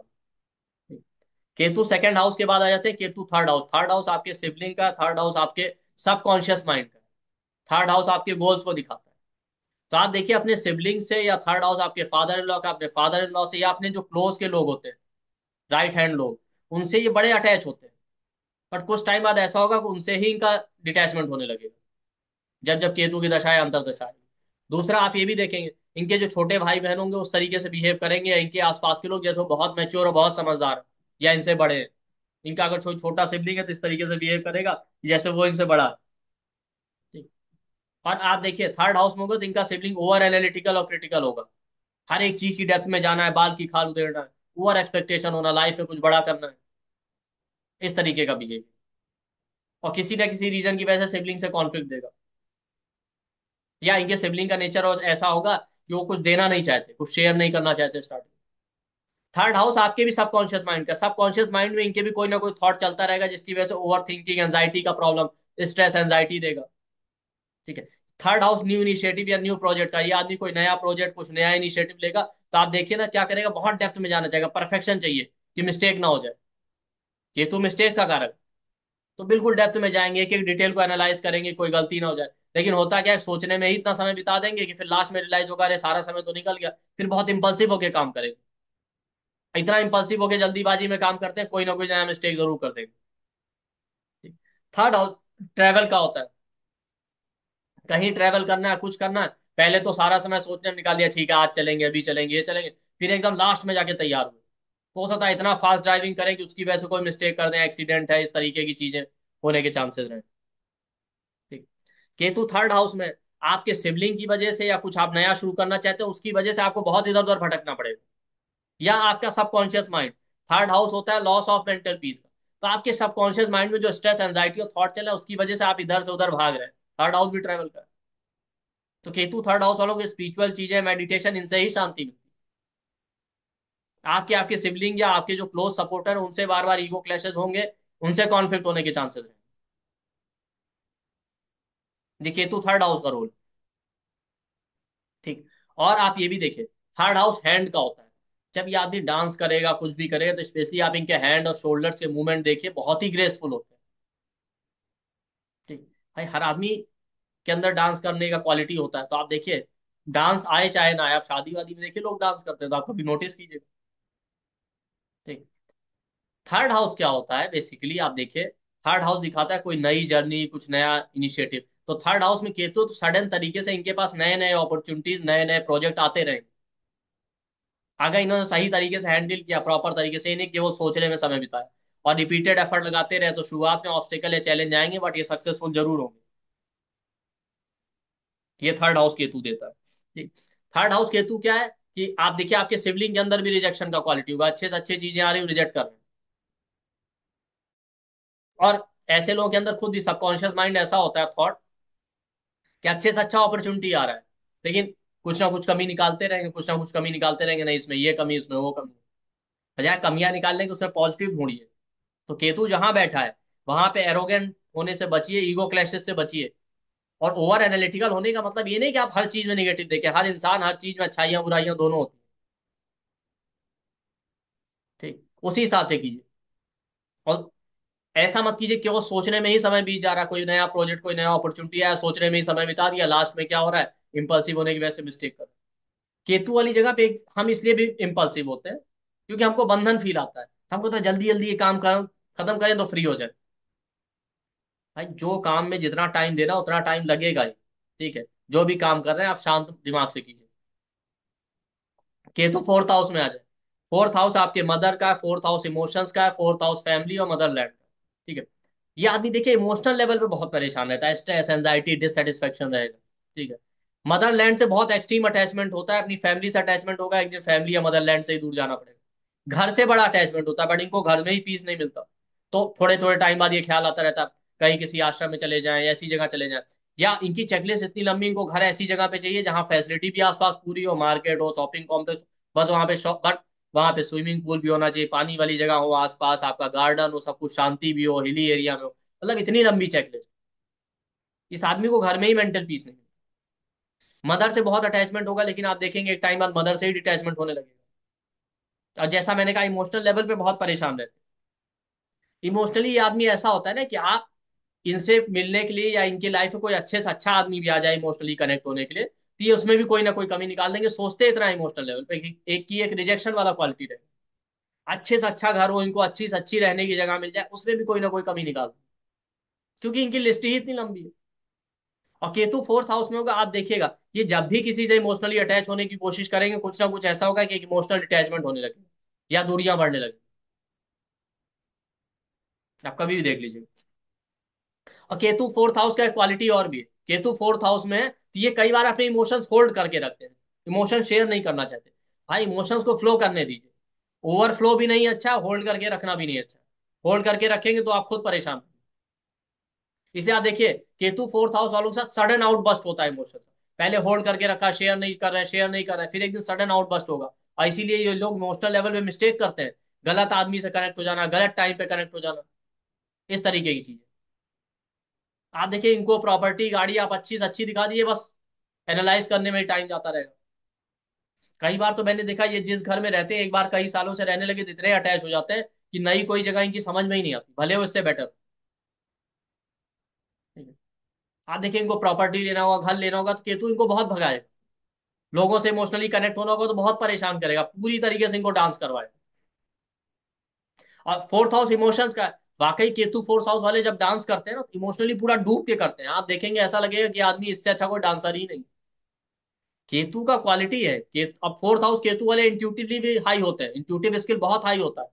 केतु सेकंड हाउस के बाद आ जाते हैं Ketu third house. Third house आपके सिबलिंग का, थर्ड हाउस आपके सबकॉन्शियस माइंड का, थर्ड हाउस आपके गोल्स को दिखाता है। तो आप देखिए अपने सिबलिंग से, या थर्ड हाउस आपके फादर इन लॉ का, अपने फादर इन लॉ से, या अपने जो क्लोज के लोग होते हैं, राइट हैंड लोग, उनसे ये बड़े अटैच होते हैं। बट कुछ टाइम बाद ऐसा होगा कि उनसे ही इनका डिटैचमेंट होने लगेगा, जब जब केतु की दशा है, अंतर दशा है। दूसरा आप ये भी देखेंगे, इनके जो छोटे भाई बहन होंगे उस तरीके से बिहेव करेंगे, या इनके आसपास के लोग जैसे वो बहुत मैच्योर और बहुत समझदार है, या इनसे बड़े हैं, इनका अगर छोटा सिबलिंग है तो इस तरीके से बिहेव करेगा जैसे वो इनसे बड़ा है। ठीक। और आप देखिए थर्ड हाउस में होगा तो इनका सिबलिंग ओवर एनालिटिकल और क्रिटिकल होगा। हर एक चीज की डेप्थ में जाना है, बाल की खाल उधेड़ना है, ओवर एक्सपेक्टेशन होना, लाइफ में कुछ बड़ा करना है, इस तरीके का बिहेवियर। और किसी ना किसी रीजन की वजह से सिबलिंग से कॉन्फ्लिक्ट देगा, या इनके सिबलिंग का नेचर ऐसा होगा कि वो कुछ देना नहीं चाहते, कुछ शेयर नहीं करना चाहते स्टार्टिंग। थर्ड हाउस आपके भी सबकॉन्शियस माइंड का, सबकॉन्शियस माइंड में इनके भी कोई ना कोई थॉट चलता रहेगा जिसकी वजह से ओवर थिंकिंग, एंजाइटी का प्रॉब्लम, स्ट्रेस एंजाइटी देगा। ठीक है। थर्ड हाउस न्यू इनिशिएटिव या न्यू प्रोजेक्ट का, ये आदमी कोई नया प्रोजेक्ट कुछ नया इनिशिएटिव लेगा तो आप देखिए ना क्या करेगा, बहुत डेप्थ में जाना चाहेगा, परफेक्शन चाहिए कि मिस्टेक ना हो जाए। ये तो मिस्टेक का कारक, तो बिल्कुल डेप्थ में जाएंगे, एक एक डिटेल को एनालाइज करेंगे, कोई गलती ना हो जाए। लेकिन होता क्या है, सोचने में ही इतना समय बिता देंगे कि फिर लास्ट में रियलाइज होगा अरे सारा समय तो निकल गया, फिर बहुत इंपल्सिव होकर काम करेंगे। इतना इंपल्सिव होकर जल्दीबाजी में काम करते हैं, कोई ना कोई नया मिस्टेक जरूर कर देंगे। थर्ड हाउस ट्रैवल का होता है, कहीं ट्रैवल करना है, कुछ करना है, पहले तो सारा समय सोचने में निकाल दिया, ठीक है आज चलेंगे, अभी चलेंगे, ये चलेंगे, फिर एकदम लास्ट में जाके तैयार हुए। हो सकता है इतना फास्ट ड्राइविंग करें कि उसकी वजह से कोई मिस्टेक कर दें, एक्सीडेंट है, इस तरीके की चीजें होने के चांसेस रहे। ठीक। केतु थर्ड हाउस में आपके सिबलिंग की वजह से या कुछ आप नया शुरू करना चाहते हो उसकी वजह से आपको बहुत इधर उधर भटकना पड़ेगा, या आपका सबकॉन्शियस माइंड, थर्ड हाउस होता है लॉस ऑफ मेंटल पीस का, तो आपके सबकॉन्शियस माइंड में जो स्ट्रेस एंजाइटी और थॉट चल रहा है उसकी वजह से आप इधर से उधर भाग रहे हैं, थर्ड हाउस भी ट्रैवल कर। तो केतु थर्ड हाउस वालों की स्पिरिचुअल चीजें, मेडिटेशन, इनसे ही शांति मिलती है। आपके आपके सिबलिंग या आपके जो क्लोज सपोर्टर उनसे बार बार ईगो क्लैशेस होंगे, उनसे कॉन्फ्लिक्ट होने के चांसेस हैं। ये केतु थर्ड हाउस का रोल। ठीक। और आप ये भी देखिए, थर्ड हाउस हैंड का होता है। जब ये आदमी डांस करेगा, कुछ भी करेगा, तो स्पेशली आप इनके हैंड और शोल्डर्स के मूवमेंट देखिए, बहुत ही ग्रेसफुल होते हैं। ठीक। भाई हर आदमी के अंदर डांस करने का क्वालिटी होता है, तो आप देखिए डांस आए चाहे ना आए, आप शादी वादी में देखिए लोग डांस करते हैं, तो आप कभी नोटिस कीजिए। ठीक। थर्ड हाउस क्या होता है बेसिकली, आप देखिए थर्ड हाउस दिखाता है कोई नई जर्नी, कुछ नया इनिशिएटिव। तो थर्ड हाउस में केतु तो सडन तरीके से इनके पास नए नए अपॉर्चुनिटीज, नए नए प्रोजेक्ट आते रहेंगे, अगर इन्होंने सही तरीके से हैंडल किया, प्रॉपर तरीके से, इन्हें केवल सोचने में समय बिताया और रिपीटेड एफर्ट लगाते रहे, तो शुरुआत में ऑब्स्टेकल या चैलेंज आएंगे बट ये सक्सेसफुल जरूर होंगे। ये थर्ड हाउस केतु देता है। ठीक। थर्ड हाउस केतु क्या है कि आप देखिए आपके सिबलिंग के अंदर भी रिजेक्शन का क्वालिटी होगा, अच्छे से अच्छी चीजें आ रही, रिजेक्ट कर रहे हैं। और ऐसे लोगों के अंदर खुद ही सबकॉन्शियस माइंड ऐसा होता है, थॉट, कि अच्छे से अच्छा अपॉर्चुनिटी आ रहा है, लेकिन कुछ ना कुछ कमी निकालते रहेंगे, कुछ ना कुछ कमी निकालते रहेंगे, नहीं इसमें ये कमी, इसमें वो कमी। बजाय कमियां निकालने के उसमें पॉजिटिव ढूंढिए। तो केतु जहां बैठा है वहां पे एरोगेंट होने से बचिए, ईगो क्लैशेस से बचिए। और ओवर एनालिटिकल होने का मतलब ये नहीं कि आप हर चीज में निगेटिव देखें, हर इंसान हर चीज में अच्छाइयां बुराइयां दोनों होती हैं। ठीक, उसी हिसाब से कीजिए। और ऐसा मत कीजिए कि वो सोचने में ही समय बीत जा रहा है, कोई नया प्रोजेक्ट, कोई नया अपॉर्चुनिटी आया, सोचने में ही समय बिता दिया, लास्ट में क्या हो रहा है, इंपल्सिव होने की वजह से मिस्टेक कर रहे हैं। केतु वाली जगह पे हम इसलिए भी इंपल्सिव होते हैं क्योंकि हमको बंधन फील आता है, तो हमको तो जल्दी जल्दी ये काम कर, खत्म करें तो फ्री हो जाए। भाई जो काम में जितना टाइम देना उतना टाइम लगेगा ही। ठीक है। जो भी काम कर रहे हैं आप शांत दिमाग से कीजिए। केतु फोर्थ हाउस में आ जाए, फोर्थ हाउस आपके मदर का है, फोर्थ हाउस इमोशंस का है, फोर्थ हाउस फैमिली और मदरलैंड का। ठीक है। ये आदमी देखिए इमोशनल लेवल पे बहुत परेशान रहता है, स्ट्रेस, एंजाइटी, डिससेटिस्फेक्शन रहेगा। ठीक है। मदरलैंड से बहुत एक्सट्रीम अटैचमेंट होता है, अपनी फैमिली से अटैचमेंट होगा, एक दिन फैमिली या मदरलैंड से ही दूर जाना पड़ेगा। घर से बड़ा अटैचमेंट होता है बट इनको घर में ही पीस नहीं मिलता, तो थोड़े थोड़े टाइम बाद ये ख्याल आता रहता है कहीं किसी आश्रम में चले जाएं, ऐसी जगह चले जाएं। या इनकी चेकलिस्ट इतनी लंबी, इनको घर ऐसी जगह पे चाहिए जहां फैसिलिटी भी आसपास पूरी हो, मार्केट हो, शॉपिंग कॉम्प्लेक्स, बस वहां पे शॉप, बट वहां पे स्विमिंग पूल भी होना चाहिए, पानी वाली जगह हो आसपास, आपका गार्डन हो, सब कुछ शांति भी हो, हिली एरिया में हो, मतलब इतनी लंबी चेकलिस्ट। इस आदमी को घर में ही मेंटल पीस नहीं मिलता। मदर से बहुत अटैचमेंट होगा, लेकिन आप देखेंगे एक टाइम बाद मदर से ही डिटैचमेंट होने लगेगा। और जैसा मैंने कहा इमोशनल लेवल पे बहुत परेशान रहते हैं। इमोशनली ये आदमी ऐसा होता है ना कि आप इनसे मिलने के लिए या इनकी लाइफ में कोई अच्छे से अच्छा आदमी भी आ जाए इमोशनली कनेक्ट होने के लिए, तो ये उसमें भी कोई ना कोई कमी निकाल देंगे, सोचते इतना इमोशनल लेवल पे कि एक की एक रिजेक्शन वाला क्वालिटी रहे। अच्छे से अच्छा घर हो, इनको अच्छी से अच्छी रहने की जगह मिल जाए, उसमें भी कोई ना कोई कमी निकाल दें, क्योंकि इनकी लिस्ट ही इतनी लंबी है। और केतु फोर्थ हाउस में होगा, आप देखिएगा ये जब भी किसी से इमोशनली अटैच होने की कोशिश करेंगे, कुछ ना कुछ ऐसा होगा कि इमोशनल डिटैचमेंट होने लगे या दूरियां बढ़ने लगे। आप कभी भी देख लीजिए। और केतु फोर्थ हाउस का क्वालिटी और भी है, केतु फोर्थ हाउस में है तो ये कई बार अपने इमोशंस होल्ड करके रखते हैं, इमोशन शेयर नहीं करना चाहते। भाई इमोशंस को फ्लो करने दीजिए। ओवरफ्लो भी नहीं अच्छा, होल्ड करके रखना भी नहीं अच्छा। होल्ड करके रखेंगे तो आप खुद परेशान। इसलिए आप देखिए, केतु फोर्थ हाउस वालों के साथ सडन आउटबस्ट होता है इमोशन। पहले होल्ड करके रखा, शेयर नहीं कर रहे, शेयर नहीं कर रहे, फिर एक दिन सडन आउटबस्ट होगा। और इसीलिए ये लोग इमोशनल लेवल पे मिस्टेक करते हैं। गलत आदमी से कनेक्ट हो जाना, गलत टाइम पे कनेक्ट हो जाना, इस तरीके की चीजें। आप देखिए, इनको प्रॉपर्टी गाड़ी आप अच्छी से अच्छी दिखा दीजिए, बस एनालाइज करने में टाइम जाता रहेगा। कई बार तो मैंने देखा, ये जिस घर में रहते हैं एक बार कई सालों से रहने लगे तो इतने अटैच हो जाते हैं कि नई कोई जगह इनकी समझ में ही नहीं आती, भले वो इससे बेटर। ठीक है। आप देखिए, इनको प्रॉपर्टी लेना होगा, घर लेना होगा तो केतु इनको बहुत भगाएगा। लोगों से इमोशनली कनेक्ट होना होगा तो बहुत परेशान करेगा, पूरी तरीके से इनको डांस करवाएगा। और फोर्थ हाउस इमोशंस का है। वाकई केतु फोर्थ हाउस वाले जब डांस करते हैं ना, इमोशनली पूरा डूब के करते हैं। आप देखेंगे ऐसा लगेगा कि आदमी इससे अच्छा कोई डांसर ही नहीं। केतु का क्वालिटी है अब फोर्थ हाउस केतु वाले इंट्यूटिवली भी हाई होते हैं, इंट्यूटिव स्किल बहुत हाई होता है।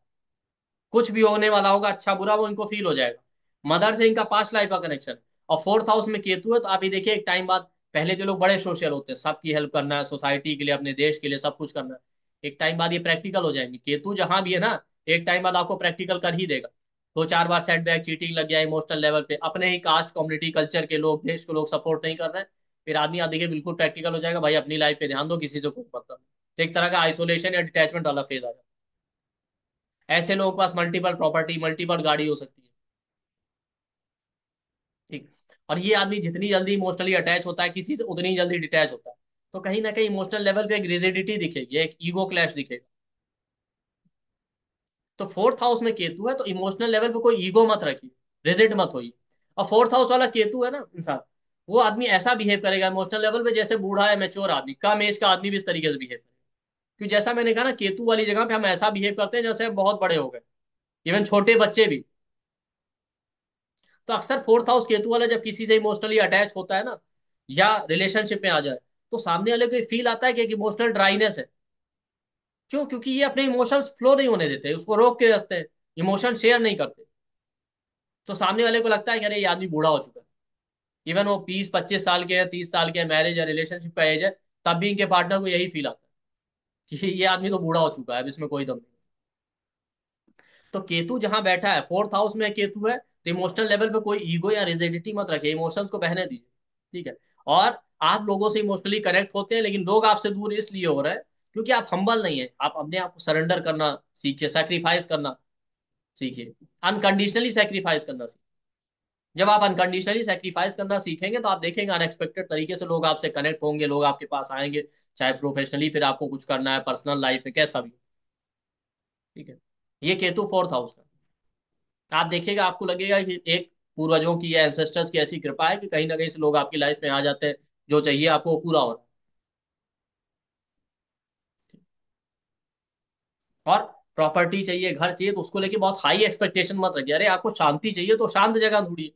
कुछ भी होने वाला होगा अच्छा बुरा, वो इनको फील हो जाएगा। मदर से इनका पास्ट लाइफ का कनेक्शन। और फोर्थ हाउस में केतु है तो आप ये देखिए, एक टाइम बाद, पहले के लोग बड़े सोशल होते हैं, सबकी हेल्प करना है, सोसाइटी के लिए, अपने देश के लिए सब कुछ करना है। एक टाइम बाद ये प्रैक्टिकल हो जाएंगे। केतु जहां भी है ना, एक टाइम बाद आपको प्रैक्टिकल कर ही देगा। दो चार बार सेटबैक, चीटिंग लग जाए इमोशनल लेवल पे, अपने ही कास्ट कम्युनिटी कल्चर के लोग, देश के लोग सपोर्ट नहीं कर रहे हैं, फिर आदमी आप देखिए बिल्कुल प्रैक्टिकल हो जाएगा, भाई अपनी लाइफ पे ध्यान दो, किसी से कोई मतलब नहीं। तो एक तरह का आइसोलेशन या डिटैचमेंट वाला फेज आ जाता है। ऐसे लोगों के पास मल्टीपल प्रॉपर्टी, मल्टीपल गाड़ी हो सकती है। ठीक। और ये आदमी जितनी जल्दी इमोशनली अटैच होता है किसी से, उतनी जल्दी डिटैच होता है। तो कहीं ना कहीं इमोशनल लेवल पे एक रिजिडिटी दिखेगी, एक ईगो क्लैश दिखेगा। तो फोर्थ हाउस में केतु है तो इमोशनल लेवल पे कोई ईगो मत रखिए, रिजिड मत होइए। और फोर्थ हाउस वाला केतु है ना इंसान, वो आदमी ऐसा बिहेव करेगा इमोशनल लेवल पे जैसे बूढ़ा है, मेच्योर आदमी, कम एज का आदमी भी इस तरीके से बिहेव करेगा। क्योंकि जैसा मैंने कहा ना, केतु वाली जगह पे हम ऐसा बिहेव करते हैं जैसे बहुत बड़े हो गए, इवन छोटे बच्चे भी। तो अक्सर फोर्थ हाउस केतु वाला जब किसी से इमोशनली अटैच होता है ना, या रिलेशनशिप में आ जाए, तो सामने वाले को फील आता है कि एक इमोशनल ड्राइनेस है। क्यों? क्योंकि ये अपने इमोशंस फ्लो नहीं होने देते, उसको रोक के रखते हैं, इमोशन शेयर नहीं करते। तो सामने वाले को लगता है कि अरे ये आदमी बूढ़ा हो चुका है। इवन वो 20-25 साल के या 30 साल के मैरिज या रिलेशनशिप का एज है, तब भी इनके पार्टनर को यही फील आता है कि ये आदमी तो बूढ़ा हो चुका है, अब इसमें कोई दम नहीं। तो केतु जहां बैठा है, फोर्थ हाउस में केतु है, तो इमोशनल लेवल पे कोई ईगो या रिजिडिटी मत रखिए, इमोशंस को बहने दीजिए। ठीक है। और आप लोगों से इमोशनली कनेक्ट होते हैं, लेकिन लोग आपसे दूर इसलिए हो रहे हैं क्योंकि आप हम्बल नहीं है। आप अपने आप को सरेंडर करना सीखिए, सेक्रीफाइस करना सीखिए, अनकंडीशनली सेक्रीफाइस करना सीखिए। जब आप अनकंडीशनली सेक्रीफाइस करना सीखेंगे तो आप देखेंगे अनएक्सपेक्टेड तरीके से लोग आपसे कनेक्ट होंगे, लोग आपके पास आएंगे, चाहे प्रोफेशनली फिर आपको कुछ करना है, पर्सनल लाइफ में कैसा भी। ठीक है। ये केतु फोर्थ हाउस का। आप देखिएगा, आपको लगेगा कि एक पूर्वजों की या एंसेस्टर्स की ऐसी कृपा है कि कहीं ना कहीं से लोग आपकी लाइफ में आ जाते हैं, जो चाहिए आपको वो पूरा हो रहा है। और प्रॉपर्टी चाहिए, घर चाहिए, तो उसको लेके बहुत हाई एक्सपेक्टेशन मत रखिए। अरे आपको शांति चाहिए तो शांत जगह ढूंढिए।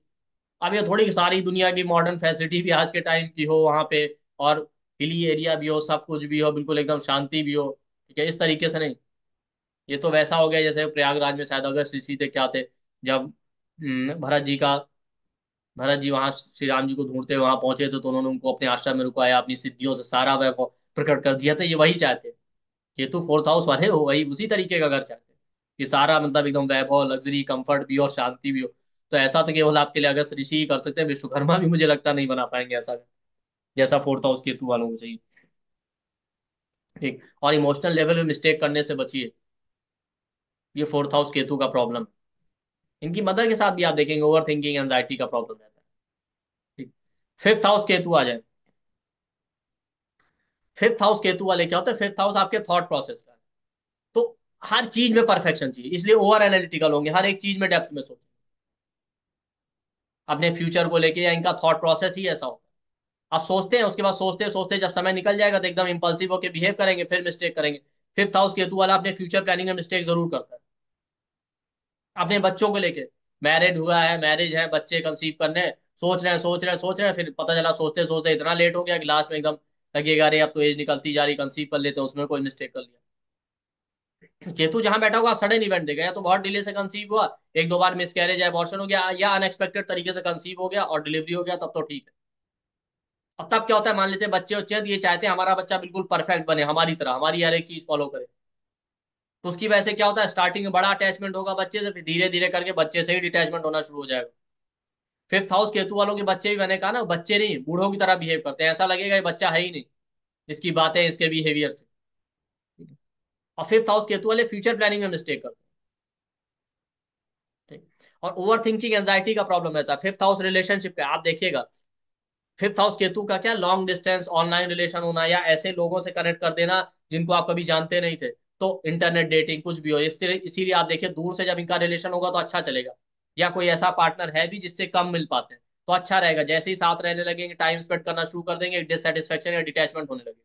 अब ये थोड़ी कि सारी दुनिया की मॉडर्न फैसिलिटी भी आज के टाइम की हो वहां पे, और हिली एरिया भी हो, सब कुछ भी हो, बिल्कुल एकदम शांति भी हो। ठीक है, इस तरीके से नहीं। ये तो वैसा हो गया जैसे प्रयागराज में शायद अगस्त ऋषि थे क्या थे, जब भरत जी वहां श्री राम जी को ढूंढते वहां पहुंचे थे, तो उन्होंने उनको अपने आश्रम में रुकवाया, अपनी सिद्धियों से सारा वैभव प्रकट कर दिया था। ये वही चाहते हैं, केतु फोर्थ हाउस वाले हो वही उसी तरीके का घर चाहते हैं कि सारा मतलब एकदम वैभव, लग्जरी, कंफर्ट भी और शांति भी हो। तो ऐसा तो केवल आपके लिए अगस्त ऋषि ही कर सकते हैं, विश्वकर्मा भी मुझे लगता नहीं बना पाएंगे ऐसा, जैसा फोर्थ हाउस केतु वालों को चाहिए। ठीक। और इमोशनल लेवल में मिस्टेक करने से बचिए, ये फोर्थ हाउस केतु का प्रॉब्लम है। इनकी मदर के साथ भी आप देखेंगे ओवर थिंकिंग, एंजाइटी का प्रॉब्लम रहता है। ठीक। फिफ्थ हाउस केतु आ जाए। फिफ्थ हाउस केतु वाले क्या होता है, फिफ्थ हाउस आपके थॉट प्रोसेस का है। तो हर चीज में परफेक्शन चाहिए, इसलिए ओवर एनालिटिकल होंगे, हर एक चीज में डेप्थ में सोचेंगे अपने फ्यूचर को लेके, या इनका थॉट प्रोसेस ही ऐसा होता है। आप सोचते हैं, उसके बाद सोचते सोचते जब समय निकल जाएगा तो एकदम इंपल्सिव होकर बिहेव करेंगे, फिर मिस्टेक करेंगे। फिफ्थ हाउस केतु वाला अपने फ्यूचर प्लानिंग में मिस्टेक जरूर करता है। अपने बच्चों को लेके, मैरिड हुआ है, मैरिज है, बच्चे कंसीव करने हैं, सोच रहे हैं, सोच रहे हैं, सोच रहे हैं, फिर पता चला सोचते सोचते इतना लेट हो गया कि लास्ट में एकदम लगेगा अरे अब तो एज निकलती जा रही, कंसीव कर लेते हैं, उसमें कोई मिस्टेक कर लिया। केतु जहां बैठा होगा सडन इवेंट देगा, या तो बहुत डिले से कंसीव हुआ, एक दो बार मिस कैरेज एबॉर्शन हो गया, या अनएक्सपेक्टेड तरीके से कंसीव हो गया और डिलीवरी हो गया, तब तो ठीक है। अब तब क्या होता है, मान लेते हैं बच्चे बच्चे हैं, तो ये चाहते हैं हमारा बच्चा बिल्कुल परफेक्ट बने, हमारी तरह हमारी हर एक चीज फॉलो करे। तो उसकी वजह से क्या होता है, स्टार्टिंग में बड़ा अटैचमेंट होगा बच्चे से, फिर धीरे धीरे करके बच्चे से ही डिटैचमेंट होना शुरू हो जाएगा। फिफ्थ हाउस केतु वालों के बच्चे भी, मैंने कहा ना, बच्चे नहीं बूढ़ों की तरह बिहेव करते हैं, ऐसा लगेगा ये बच्चा है ही नहीं, इसकी बातें इसके बिहेवियर से। और फिफ्थ हाउस केतु वाले फ्यूचर प्लानिंग में मिस्टेक करते हैं। ठीक। और ओवर थिंकिंग एंजाइटी का प्रॉब्लम रहता है फिफ्थ हाउस रिलेशनशिप पे, आप देखिएगा। फिफ्थ हाउस केतु का क्या, लॉन्ग डिस्टेंस ऑनलाइन रिलेशन होना, या ऐसे लोगों से कनेक्ट कर देना जिनको आप कभी जानते नहीं थे, तो इंटरनेट डेटिंग कुछ भी हो इस तरह, इसीलिए आप देखिए दूर से जब इनका रिलेशन होगा तो अच्छा चलेगा। या कोई ऐसा पार्टनर है भी जिससे कम मिल पाते हैं, तो अच्छा रहेगा, जैसे ही साथ रहने लगेंगे, टाइम स्पेंड करना शुरू कर देंगे, डिससेटिस्फेक्शन या डिटैचमेंट होने लगेगा।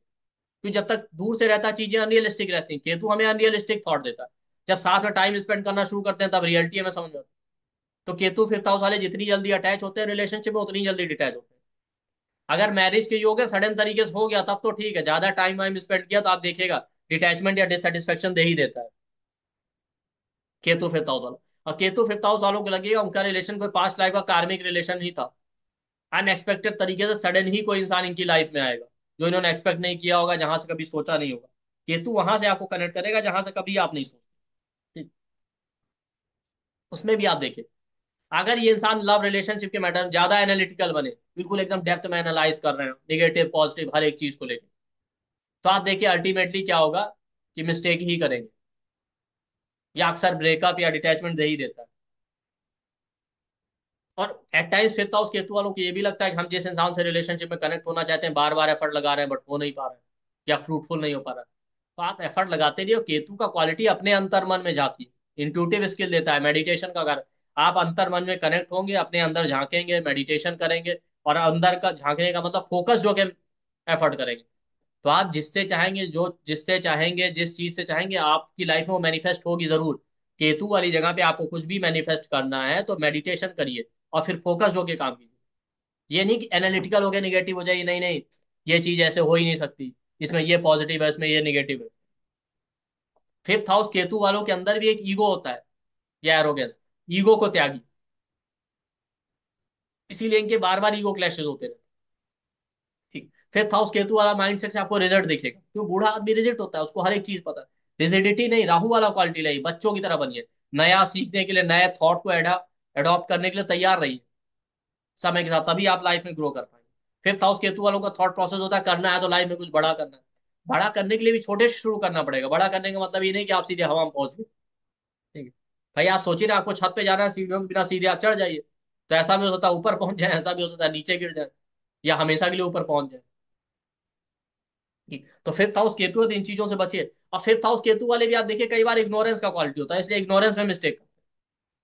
क्योंकि जब तक दूर से रहता चीजें अनरियलिस्टिक रहती हैं, केतु हमें अनरियलिस्टिक थॉट देता है। जब साथ में टाइम स्पेंड करना शुरू करते हैं तब रियलिटी हमें समझ में आती है। तो केतु फिफ्थ हाउस वाले जितनी जल्दी अटैच होते हैं रिलेशनशिप में, उतनी जल्दी डिटैच होते हैं। अगर मैरिज के योग है, सडन तरीके से हो गया तब तो ठीक है, ज्यादा टाइम वाइम स्पेंड किया तो आप देखिएगा डिटैचमेंट या डिससेटिस्फेक्शन दे ही देता है केतु फिफ्थ हाउस वाला। और केतु फिफ्थ हाउस वालों को लगेगा उनका रिलेशन कोई पास्ट लाइफ का कार्मिक रिलेशन ही था, अनएक्सपेक्टेड तरीके से सडन ही कोई इंसान इनकी लाइफ में आएगा जो इन्होंने एक्सपेक्ट नहीं किया होगा, जहां से कभी सोचा नहीं होगा। केतु वहां से आपको कनेक्ट करेगा जहां से कभी आप नहीं सोचते। ठीक। उसमें भी आप देखिए, अगर ये इंसान लव रिलेशनशिप के मैटर में ज्यादा एनालिटिकल बने, बिल्कुल एकदम डेप्थ में एनालाइज कर रहे हो निगेटिव पॉजिटिव हर एक चीज को लेकर, तो आप देखिए अल्टीमेटली क्या होगा, कि मिस्टेक ही करेंगे, या अक्सर ब्रेकअप या डिटैचमेंट दे ही देता है। और eight times fifth house Ketu वालों को ये भी लगता है कि हम जिस इंसान से रिलेशनशिप में कनेक्ट होना चाहते हैं बार बार एफर्ट लगा रहे हैं, बट हो नहीं पा रहा है, या फ्रूटफुल नहीं हो पा रहा है। तो आप एफर्ट लगाते रहिए, केतु का क्वालिटी अपने अंतर मन में झांकी, इंट्यूटिव स्किल देता है, मेडिटेशन का कार्य। आप अंतर मन में कनेक्ट होंगे, अपने अंदर झांकेंगे, मेडिटेशन करेंगे, और अंदर का झांकने का मतलब फोकस जो के एफर्ट करेंगे, तो आप जिससे चाहेंगे, जो जिससे चाहेंगे, जिस चीज से चाहेंगे, आपकी लाइफ में वो मैनिफेस्ट होगी जरूर। केतु वाली जगह पे आपको कुछ भी मैनिफेस्ट करना है तो मेडिटेशन करिए, और फिर फोकस होके काम कीजिए। ये नहीं कि एनालिटिकल हो गया निगेटिव हो जाएगी, नहीं नहीं, ये चीज ऐसे हो ही नहीं सकती, इसमें ये पॉजिटिव है, इसमें ये निगेटिव है। फिफ्थ हाउस केतु वालों के अंदर भी एक ईगो होता है, या एरोगेंस, ईगो को त्यागी, इसीलिए इनके बार बार ईगो क्लैशेस होते रहते हैं। ठीक। फिफ्थ हाउस केतु वाला माइंडसेट से आपको रिजल्ट दिखेगा, क्यों, बूढ़ा आदमी रिजिड होता है, उसको हर एक चीज पता है। रिजिडिटी नहीं, राहु वाला क्वालिटी नहीं, बच्चों की तरह बनिए, नया सीखने के लिए, नए थॉट को अडॉप्ट करने के लिए तैयार रहिए समय के साथ, तभी आप लाइफ में ग्रो कर पाएंगे। फिफ्थ हाउस केतु वालों का थॉट प्रोसेस होता है, करना है तो लाइफ में कुछ बड़ा करना है। बड़ा करने के लिए भी छोटे से शुरू करना पड़ेगा, बड़ा करने का मतलब ये नहीं कि आप सीधे हवा में पहुंच गए। ठीक है। भाई आप सोचिए ना, आपको छत पे जाना है, सीढ़ियों के बिना सीधे आप चढ़ जाइए, तो ऐसा भी हो सकता है ऊपर पहुंच जाए, ऐसा भी हो सकता है नीचे गिर जाए, या हमेशा के लिए ऊपर पहुंच जाए। तो फिफ्थ हाउस केतु है तो इन चीजों से बचिए। और फिफ्थ हाउस केतु वाले भी आप देखिए कई बार इग्नोरेंस का क्वालिटी होता है, इसलिए इग्नोरेंस में मिस्टेक करते हैं।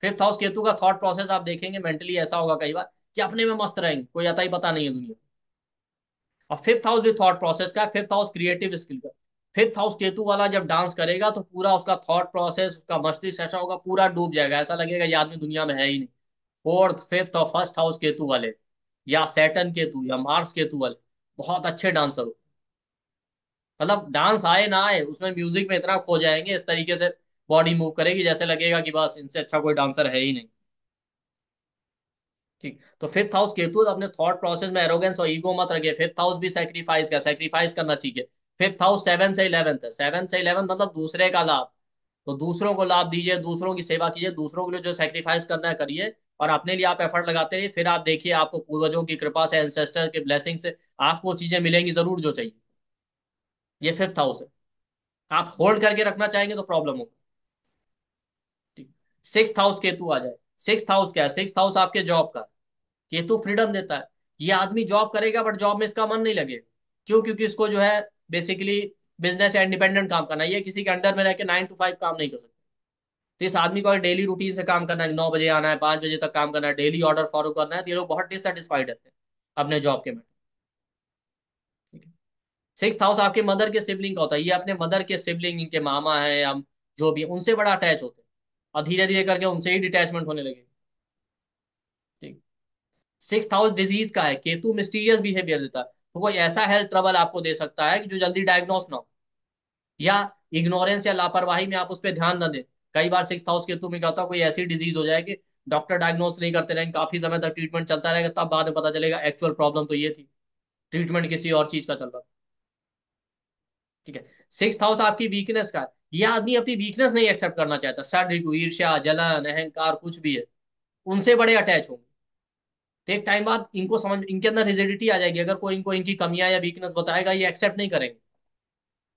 फिफ्थ हाउस केतु का थॉट प्रोसेस आप देखेंगे मेंटली ऐसा होगा कई बार, कि अपने में मस्त रहेंगे, कोई आता ही पता नहीं है दुनिया। और फिफ्थ हाउस भी थॉट प्रोसेस का, फिफ्थ हाउस क्रिएटिव स्किल का। फिफ्थ हाउस केतु वाला जब डांस करेगा तो पूरा उसका थॉट प्रोसेस, उसका मस्तिष्क ऐसा होगा, पूरा डूब जाएगा, ऐसा लगेगा ये आदमी दुनिया में है ही नहीं। फोर्थ फिफ्थ और फर्स्ट हाउस केतु वाले, या सैटर्न केतु या मार्स केतु वाले, बहुत अच्छे डांसर हो, मतलब डांस आए ना आए उसमें म्यूजिक में इतना खो जाएंगे, इस तरीके से बॉडी मूव करेगी जैसे लगेगा कि बस इनसे अच्छा कोई डांसर है ही नहीं। ठीक। तो फिफ्थ हाउस केतु अपने थॉट प्रोसेस में एरोगेंस और ईगो मत रखिए, फिफ्थ हाउस भी सैक्रिफाइस करना चाहिए। फिफ्थ हाउस सेवन से इलेवेंथ है, सेवन से इलेवेंथ मतलब दूसरे का लाभ, तो दूसरों को लाभ दीजिए, दूसरों की सेवा कीजिए, दूसरों के लिए जो सेक्रीफाइस करना है करिए, और अपने लिए आप एफर्ट लगाते रहिए, फिर आप देखिए आपको पूर्वजों की कृपा से, एंसेस्टर के ब्लेसिंग से आपको वो चीजें मिलेंगी जरूर जो चाहिए। ये फिफ्थ हाउस है, आप होल्ड करके रखना चाहेंगे तो प्रॉब्लम होगा। ठीक। सिक्स हाउस केतु आ जाए, सिक्स हाउस क्या है, सिक्स हाउस आपके जॉब का। केतु फ्रीडम देता है, ये आदमी जॉब करेगा बट जॉब में इसका मन नहीं लगेगा। क्यों, क्योंकि इसको जो है बेसिकली बिजनेस या इंडिपेंडेंट काम करना है, ये किसी के अंडर में रह के 9 to 5 काम नहीं कर सकता। तो इस आदमी को डेली रूटीन से काम करना है, 9 बजे आना है, 5 बजे तक काम करना है, डेली ऑर्डर फॉलो करना है, तो ये लोग बहुत डिससेटिस्फाइड रहते हैं अपने जॉब के मैटर। सिक्स हाउस आपके मदर के सिबलिंग का होता है, ये अपने मदर के सिबलिंग, इनके मामा है या जो भी उनसे बड़ा अटैच होते हैं, और धीरे धीरे करके उनसे ही डिटैचमेंट होने लगे। ठीक। सिक्स हाउस डिजीज का है, केतु मिस्टीरियस बिहेवियर देता है, तो कोई ऐसा हेल्थ ट्रबल आपको दे सकता है कि जो जल्दी डायग्नोस ना हो, या इग्नोरेंस या लापरवाही में आप उस पर ध्यान न दें। कई बार सिक्स हाउस केतु में क्या होता है, कोई ऐसी डिजीज हो जाए कि डॉक्टर डायग्नोस नहीं करते रहेंगे, काफी समय तक ट्रीटमेंट चलता रहेगा, तब बाद में पता चलेगा एक्चुअल प्रॉब्लम तो ये थी, ट्रीटमेंट किसी और चीज का चल रहा था। ठीक है। सिक्स हाउस आपकी वीकनेस का है। ये आदमी अपनी वीकनेस नहीं एक्सेप्ट करना चाहता, शरीर, ईर्ष्या, जलन, अहंकार कुछ भी है, उनसे बड़े अटैच होंगे। तो एक टाइम बाद इनको समझ, इनके अंदर रिजिडिटी आ जाएगी, अगर कोई इनको इनकी कमियां या वीकनेस बताएगा ये एक्सेप्ट नहीं करेंगे।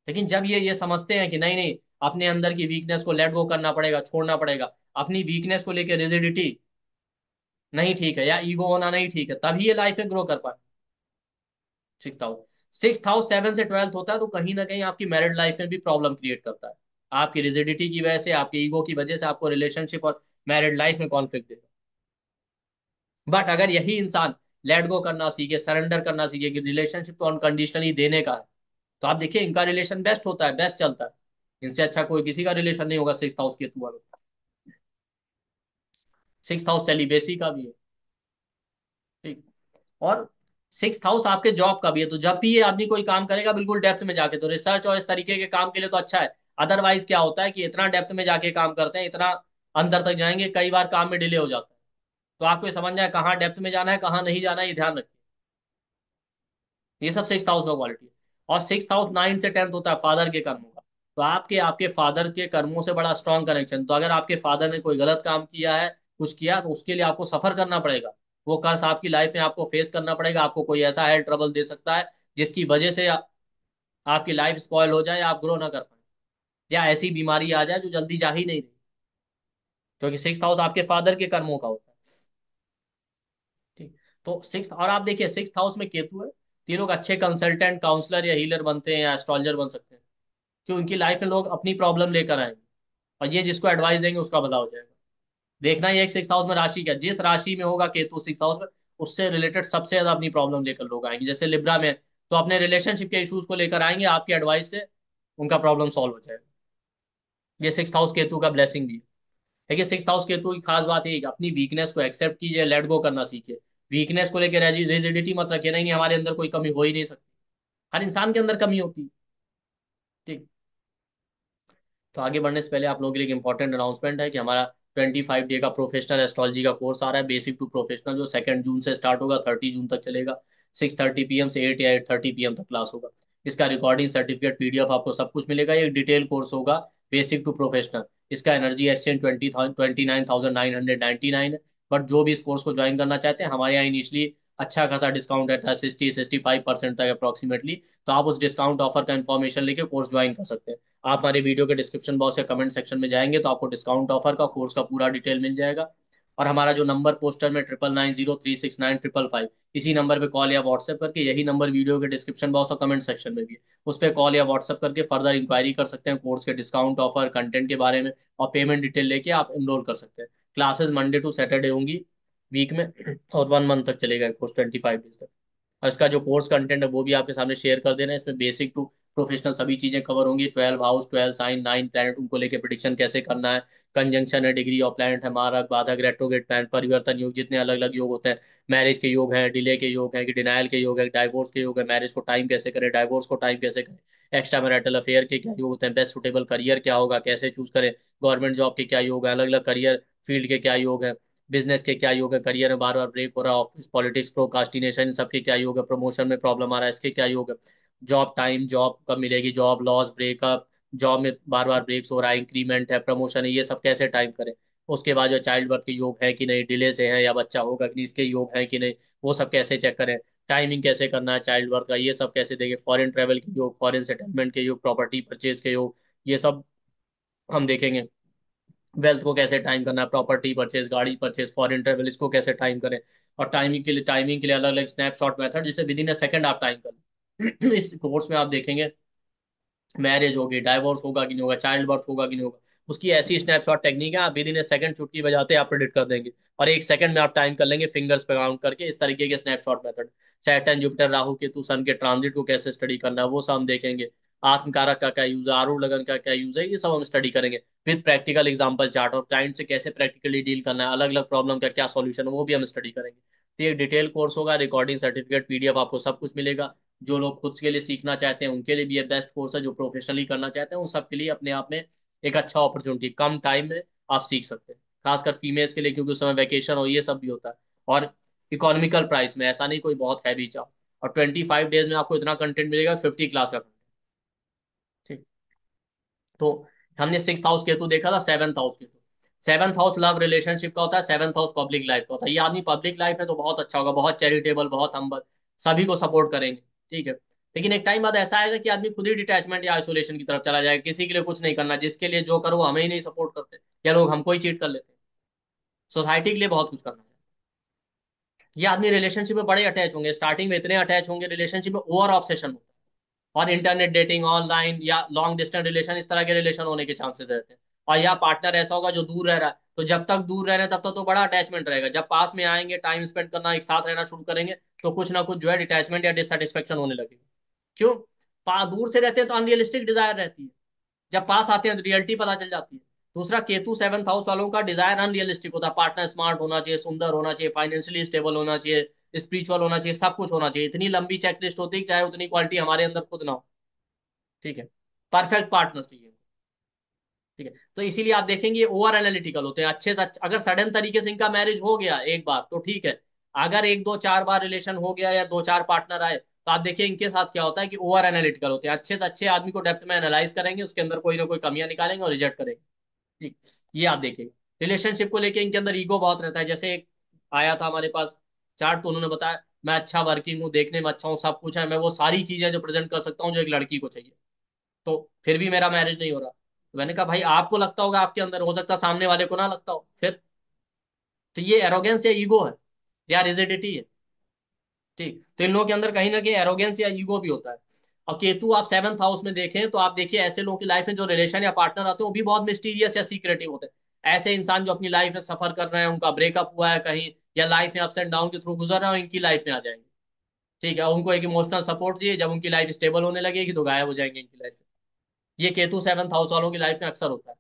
लेकिन जब ये समझते हैं कि नहीं नहीं, अपने अंदर की वीकनेस को लेट गो करना पड़ेगा, छोड़ना पड़ेगा, अपनी वीकनेस को लेकर रिजिडिटी नहीं ठीक है, या ईगो होना नहीं ठीक है, तभी ये लाइफ में ग्रो कर पाए। सिक्स हाउस 7 से 12 होता है, तो कहीं ना कहीं आपकी मैरिड लाइफ में भी प्रॉब्लम क्रिएट करता है। आपकी रिजिडिटी की वजह से, आपके ईगो की वजह से आपको रिलेशनशिप और मैरिड लाइफ में कॉन्फ्लिक्ट देगा। बट अगर यही इंसान लेट गो करना सीखे, सरेंडर करना सीखे कि रिलेशनशिप तो अनकंडीशनली देने का है, तो आप देखिए इनका रिलेशन बेस्ट होता है, बेस्ट चलता है। इनसे अच्छा कोई किसी का रिलेशन नहीं होगा सिक्स हाउस केतु वालों। सिक्स हाउस सेलिबेसी का भी है। ठीक। और सिक्स हाउस आपके जॉब का भी है, तो जब भी ये आदमी कोई काम करेगा बिल्कुल डेप्थ में जाके, तो रिसर्च और इस तरीके के काम के लिए तो अच्छा है। अदरवाइज क्या होता है कि इतना डेप्थ में जाके काम करते हैं, इतना अंदर तक जाएंगे, कई बार काम में डिले हो जाता है। तो आपको ये समझना है कहाँ डेप्थ में जाना है, कहाँ नहीं जाना है, ये ध्यान रखिए। ये सब सिक्स हाउस का क्वालिटी है। और सिक्स हाउस 9 से 10 होता है फादर के कर्मों का। तो आपके आपके फादर के कर्मों से बड़ा स्ट्रॉन्ग कनेक्शन, तो अगर आपके फादर ने कोई गलत काम किया है, कुछ किया, तो उसके लिए आपको सफर करना पड़ेगा। वो कर्ज आपकी लाइफ में आपको फेस करना पड़ेगा। आपको कोई ऐसा हेल्थ ट्रबल दे सकता है जिसकी वजह से आपकी लाइफ स्पॉयल हो जाए, आप ग्रो ना कर पाए, या ऐसी बीमारी आ जाए जो जल्दी जा ही नहीं रही, क्योंकि सिक्स हाउस आपके फादर के कर्मों का होता है। ठीक। तो सिक्स, और आप देखिए सिक्स हाउस में केतु है, तो ये लोग अच्छे कंसल्टेंट, काउंसलर या हीलर बनते हैं, या एस्ट्रोलॉजर बन सकते हैं। क्यों? उनकी लाइफ में लोग अपनी प्रॉब्लम लेकर आएंगे, और ये जिसको एडवाइस देंगे उसका भला हो जाएगा। देखना ये एक सिक्स हाउस में राशि क्या, जिस राशि में होगा केतु सिक्स हाउस में, उससे रिलेटेड सबसे ज्यादा अपनी प्रॉब्लम लेकर लोग आएंगे। जैसे लिब्रा में, तो अपने रिलेशनशिप के इश्यूज को लेकर आएंगे, आपकी एडवाइस से उनका प्रॉब्लम सॉल्व हो जाएगा। ये सिक्स हाउस केतु का ब्लेसिंग भी है। देखिए सिक्स हाउस केतु की खास बात ये है कि अपनी वीकनेस को एक्सेप्ट कीजिए, लेट गो करना सीखिए। वीकनेस को लेकर रिजिडिटी मत रखिए, नहीं नहीं हमारे अंदर कोई कमी हो ही नहीं सकती, हर इंसान के अंदर कमी होती है। ठीक। तो आगे बढ़ने से पहले आप लोगों के लिए एक इंपॉर्टेंट अनाउंसमेंट है कि हमारा 25 डे का प्रोफेशनल एस्ट्रोलॉजी का कोर्स आ रहा है, बेसिक टू प्रोफेशनल, जो 2 जून से स्टार्ट होगा, 30 जून तक चलेगा। 6:30 PM से 8 या 8:30 PM तक क्लास होगा। इसका रिकॉर्डिंग सर्टिफिकेट, PDF आपको सब कुछ मिलेगा। ये एक डिटेल कोर्स होगा, बेसिक टू प्रोफेशनल। इसका एनर्जी एक्सचेंज 29,999 है। बट जो भी इस कोर्स को ज्वाइन करना चाहते हैं, हमारे यहाँ इनिशियली अच्छा खासा डिस्काउंट रहता है, 60-65% तक अप्रोक्सीमेटली। तो आप उस डिस्काउंट ऑफर का इन्फॉर्मेशन लेके कोर्स ज्वाइन कर सकते हैं। आप हमारे वीडियो के डिस्क्रिप्शन बॉक्स या कमेंट सेक्शन में जाएंगे तो आपको डिस्काउंट ऑफर का, कोर्स का पूरा डिटेल मिल जाएगा। और हमारा जो नंबर पोस्टर में 9990369555, इसी नंबर पे कॉल या व्हाट्सएप करके, यही नंबर वीडियो के डिस्क्रिप्शन बॉक्स और कमेंट सेक्शन में भी है, उस पर कॉल या व्हाट्सएप करके फर्दर इंक्वायरी कर सकते हैं कोर्स के डिस्काउंट ऑफर, कंटेंट के बारे में, और पेमेंट डिटेल लेके आप इनरोल कर सकते हैं। क्लासेस मंडे टू सैटरडे होंगी वीक में, और 1 मंथ तक चलेगा कोर्स, 25 डेज तक। और इसका जो कोर्स कंटेंट है वो भी आपके सामने शेयर कर देना है। इसमें बेसिक टू प्रोफेशनल सभी चीजें कवर होंगी। 12 हाउस, 12 साइन, 9 प्लैनेट, उनको लेके प्रिडिक्शन कैसे करना है, कंजंक्शन है, डिग्री ऑफ प्लैनेट है, मारक, बाधक, रेट्रोगेट प्लैनेट, परिवर्तन योग, जितने अलग अलग योग होते हैं, मैरिज के योग हैं, डिले के योग हैं, कि डिनायल के योग है, डाइवोर्स के योग है, मैरिज को टाइम कैसे करें, डाइवोर्स को टाइम कैसे करें, एक्स्ट्रा मैरिटल अफेयर के क्या योग होते हैं, बेस्ट सुटेबल करियर क्या होगा, कैसे चूज करें, गवर्नमेंट जॉब के क्या योग है, अलग अलग करियर फील्ड के क्या योग है, बिजनेस के क्या योग है, करियर में बार बार ब्रेक हो रहा, ऑफिस पॉलिटिक्स, प्रोकास्टिनेशन, इन सबके क्या योग है, प्रमोशन में प्रॉब्लम आ रहा है, इसके क्या योग है, जॉब टाइम, जॉब कब मिलेगी, जॉब लॉस, ब्रेकअप, जॉब में बार बार ब्रेक्स हो रहा है, इंक्रीमेंट है, प्रमोशन है, ये सब कैसे टाइम करें। उसके बाद जो चाइल्ड बर्थ के योग है कि नहीं, डिले से है या बच्चा होगा कि नहीं, इसके योग है कि नहीं, वो सब कैसे चेक करें, टाइमिंग कैसे करना है चाइल्ड बर्थ का, ये सब कैसे देखें, फॉरेन ट्रेवल के योग, फॉरेन सेटलमेंट के योग, प्रॉपर्टी परचेज के योग, ये सब हम देखेंगे। वेल्थ को कैसे टाइम करना है, प्रॉपर्टी परचेज, गाड़ी परचेज, फॉरेन ट्रेवल, इसको कैसे टाइम करें। और टाइमिंग के लिए अलग अलग स्नैपशॉट मेथड, जिसे विद इन अ सेकंड आप टाइम कर लें। इस कोर्स में आप देखेंगे मैरिज होगी, डाइवोर्स होगा कि नहीं होगा, चाइल्ड बर्थ होगा कि नहीं होगा, उसकी ऐसी स्नैपशॉट टेक्निक है, आप विद इन ए सेकंड चुटकी बजाते आप प्रिडिक्ट कर देंगे। और 1 सेकंड में आप टाइम कर लेंगे फिंगर्स पे काउंट करके, इस तरीके के snapshot method. Saturn, Jupiter, Rahu Ketu, sun के ट्रांजिट को कैसे स्टडी करना है वो सब हम देखेंगे। आत्मकारक का क्या यूज है, आरूढ़ लगन का क्या यूज है, ये सब हम स्टडी करेंगे विद प्रैक्टिकल एग्जाम्पल चार्ट। और क्लाइंट से कैसे प्रैक्टिकली डील करना है, अलग अलग प्रॉब्लम का क्या सॉल्यूशन है, वो भी हम स्टडी करेंगे। तो ये डिटेल कोर्स होगा, रिकॉर्डिंग सर्टिफिकेट, PDF आपको सब कुछ मिलेगा। जो लोग खुद के लिए सीखना चाहते हैं उनके लिए भी ये बेस्ट कोर्स है, जो प्रोफेशनली करना चाहते हैं उन सबके लिए अपने आप में एक अच्छा अपॉर्चुनिटी, कम टाइम में आप सीख सकते हैं, खासकर फीमेल्स के लिए, क्योंकि उस समय वैकेशन हो ये सब भी होता है। और इकोनॉमिकल प्राइस में, ऐसा नहीं कोई बहुत हैवी चाहो, और 25 डेज में आपको इतना कंटेंट मिलेगा, 50 क्लास का content। ठीक। तो हमने 6th हाउस केतु देखा था, 7th house Ketu. 7th house love relationship का होता है, 7th हाउस पब्लिक लाइफ का होता है। ये आदमी पब्लिक लाइफ में तो बहुत अच्छा होगा, बहुत चैरिटेबल, बहुत हम्बल, सभी को सपोर्ट करेंगे। ठीक है। लेकिन एक टाइम बाद ऐसा आएगा कि आदमी खुद ही डिटैचमेंट या आइसोलेशन की तरफ चला जाएगा, किसी के लिए कुछ नहीं करना, जिसके लिए जो करो हमें ही नहीं सपोर्ट करते, या लोग हमको ही चीट कर लेते हैं, सोसाइटी के लिए बहुत कुछ करना चाहिए। ये आदमी रिलेशनशिप में बड़े अटैच होंगे, स्टार्टिंग में इतने अटैच होंगे, रिलेशनशिप में ओवर ऑब्सेशन होता है। और इंटरनेट डेटिंग, ऑनलाइन या लॉन्ग डिस्टेंस रिलेशन, इस तरह के रिलेशन होने के चांसेस रहते हैं। और या पार्टनर ऐसा होगा जो दूर रह रहा है, तो जब तक दूर रह रहे हैं तब तक तो बड़ा अटैचमेंट रहेगा, जब पास में आएंगे, टाइम स्पेंड करना, एक साथ रहना शुरू करेंगे, तो कुछ ना कुछ जो है डिटैचमेंट या डिससेटिस्फेक्शन होने लगेगा। क्यों? दूर से रहते हैं तो अनरियलिस्टिक डिजायर रहती है, जब पास आते हैं तो रियलिटी पता चल जाती है। दूसरा, केतु 7th हाउस वालों का डिजायर अनरियलिस्टिक होता है, पार्टनर स्मार्ट होना चाहिए, सुंदर होना चाहिए, फाइनेंशियली स्टेबल होना चाहिए, स्पिरिचुअल होना चाहिए, सब कुछ होना चाहिए, इतनी लंबी चेकलिस्ट होती है कि चाहे उतनी क्वालिटी हमारे अंदर खुद ना हो। ठीक है। परफेक्ट पार्टनर चाहिए। ठीक है। तो इसीलिए आप देखेंगे ओवर एनालिटिकल होते हैं, अच्छे से अगर सडन तरीके से इनका मैरिज हो गया एक बार तो ठीक है, अगर एक दो चार बार रिलेशन हो गया या दो चार पार्टनर आए, तो आप देखिए इनके साथ क्या होता है कि ओवर एनालिटिकल होते हैं, अच्छे से अच्छे आदमी को डेप्थ में एनालाइज करेंगे, उसके अंदर कोई ना कोई कमियां निकालेंगे और रिजेक्ट करेंगे। ठीक। ये आप देखिए, रिलेशनशिप को लेके इनके अंदर ईगो बहुत रहता है। जैसे एक आया था हमारे पास चार्ट, तो उन्होंने बताया मैं अच्छा वर्किंग हूँ, देखने में अच्छा हूँ, सब कुछ है, मैं वो सारी चीजें जो प्रेजेंट कर सकता हूँ जो एक लड़की को चाहिए, तो फिर भी मेरा मैरिज नहीं हो रहा। तो मैंने कहा भाई आपको लगता होगा, आपके अंदर हो सकता है, सामने वाले को ना लगता हो फिर। तो ये एरोगेंस या ईगो है, या रिजिडिटी है। ठीक। तो इन लोगों के अंदर कहीं ना कहीं एरोगेंस या ईगो भी होता है। और केतु आप 7th हाउस में देखें तो आप देखिए ऐसे लोगों की लाइफ में जो रिलेशन या पार्टनर आते हैं वो भी बहुत मिस्टीरियस या सीक्रेटिव होते हैं। ऐसे इंसान जो अपनी लाइफ में सफर कर रहे हैं, उनका ब्रेकअप हुआ है कहीं, या लाइफ में अप्स एंड डाउन के थ्रू गुजर रहे हैं, इनकी लाइफ में आ जाएंगे। ठीक है। उनको एक इमोशनल सपोर्ट चाहिए, जब उनकी लाइफ स्टेबल होने लगेगी तो गायब हो जाएंगे इनकी लाइफ से। ये केतु 7th हाउस वालों की लाइफ में अक्सर होता है।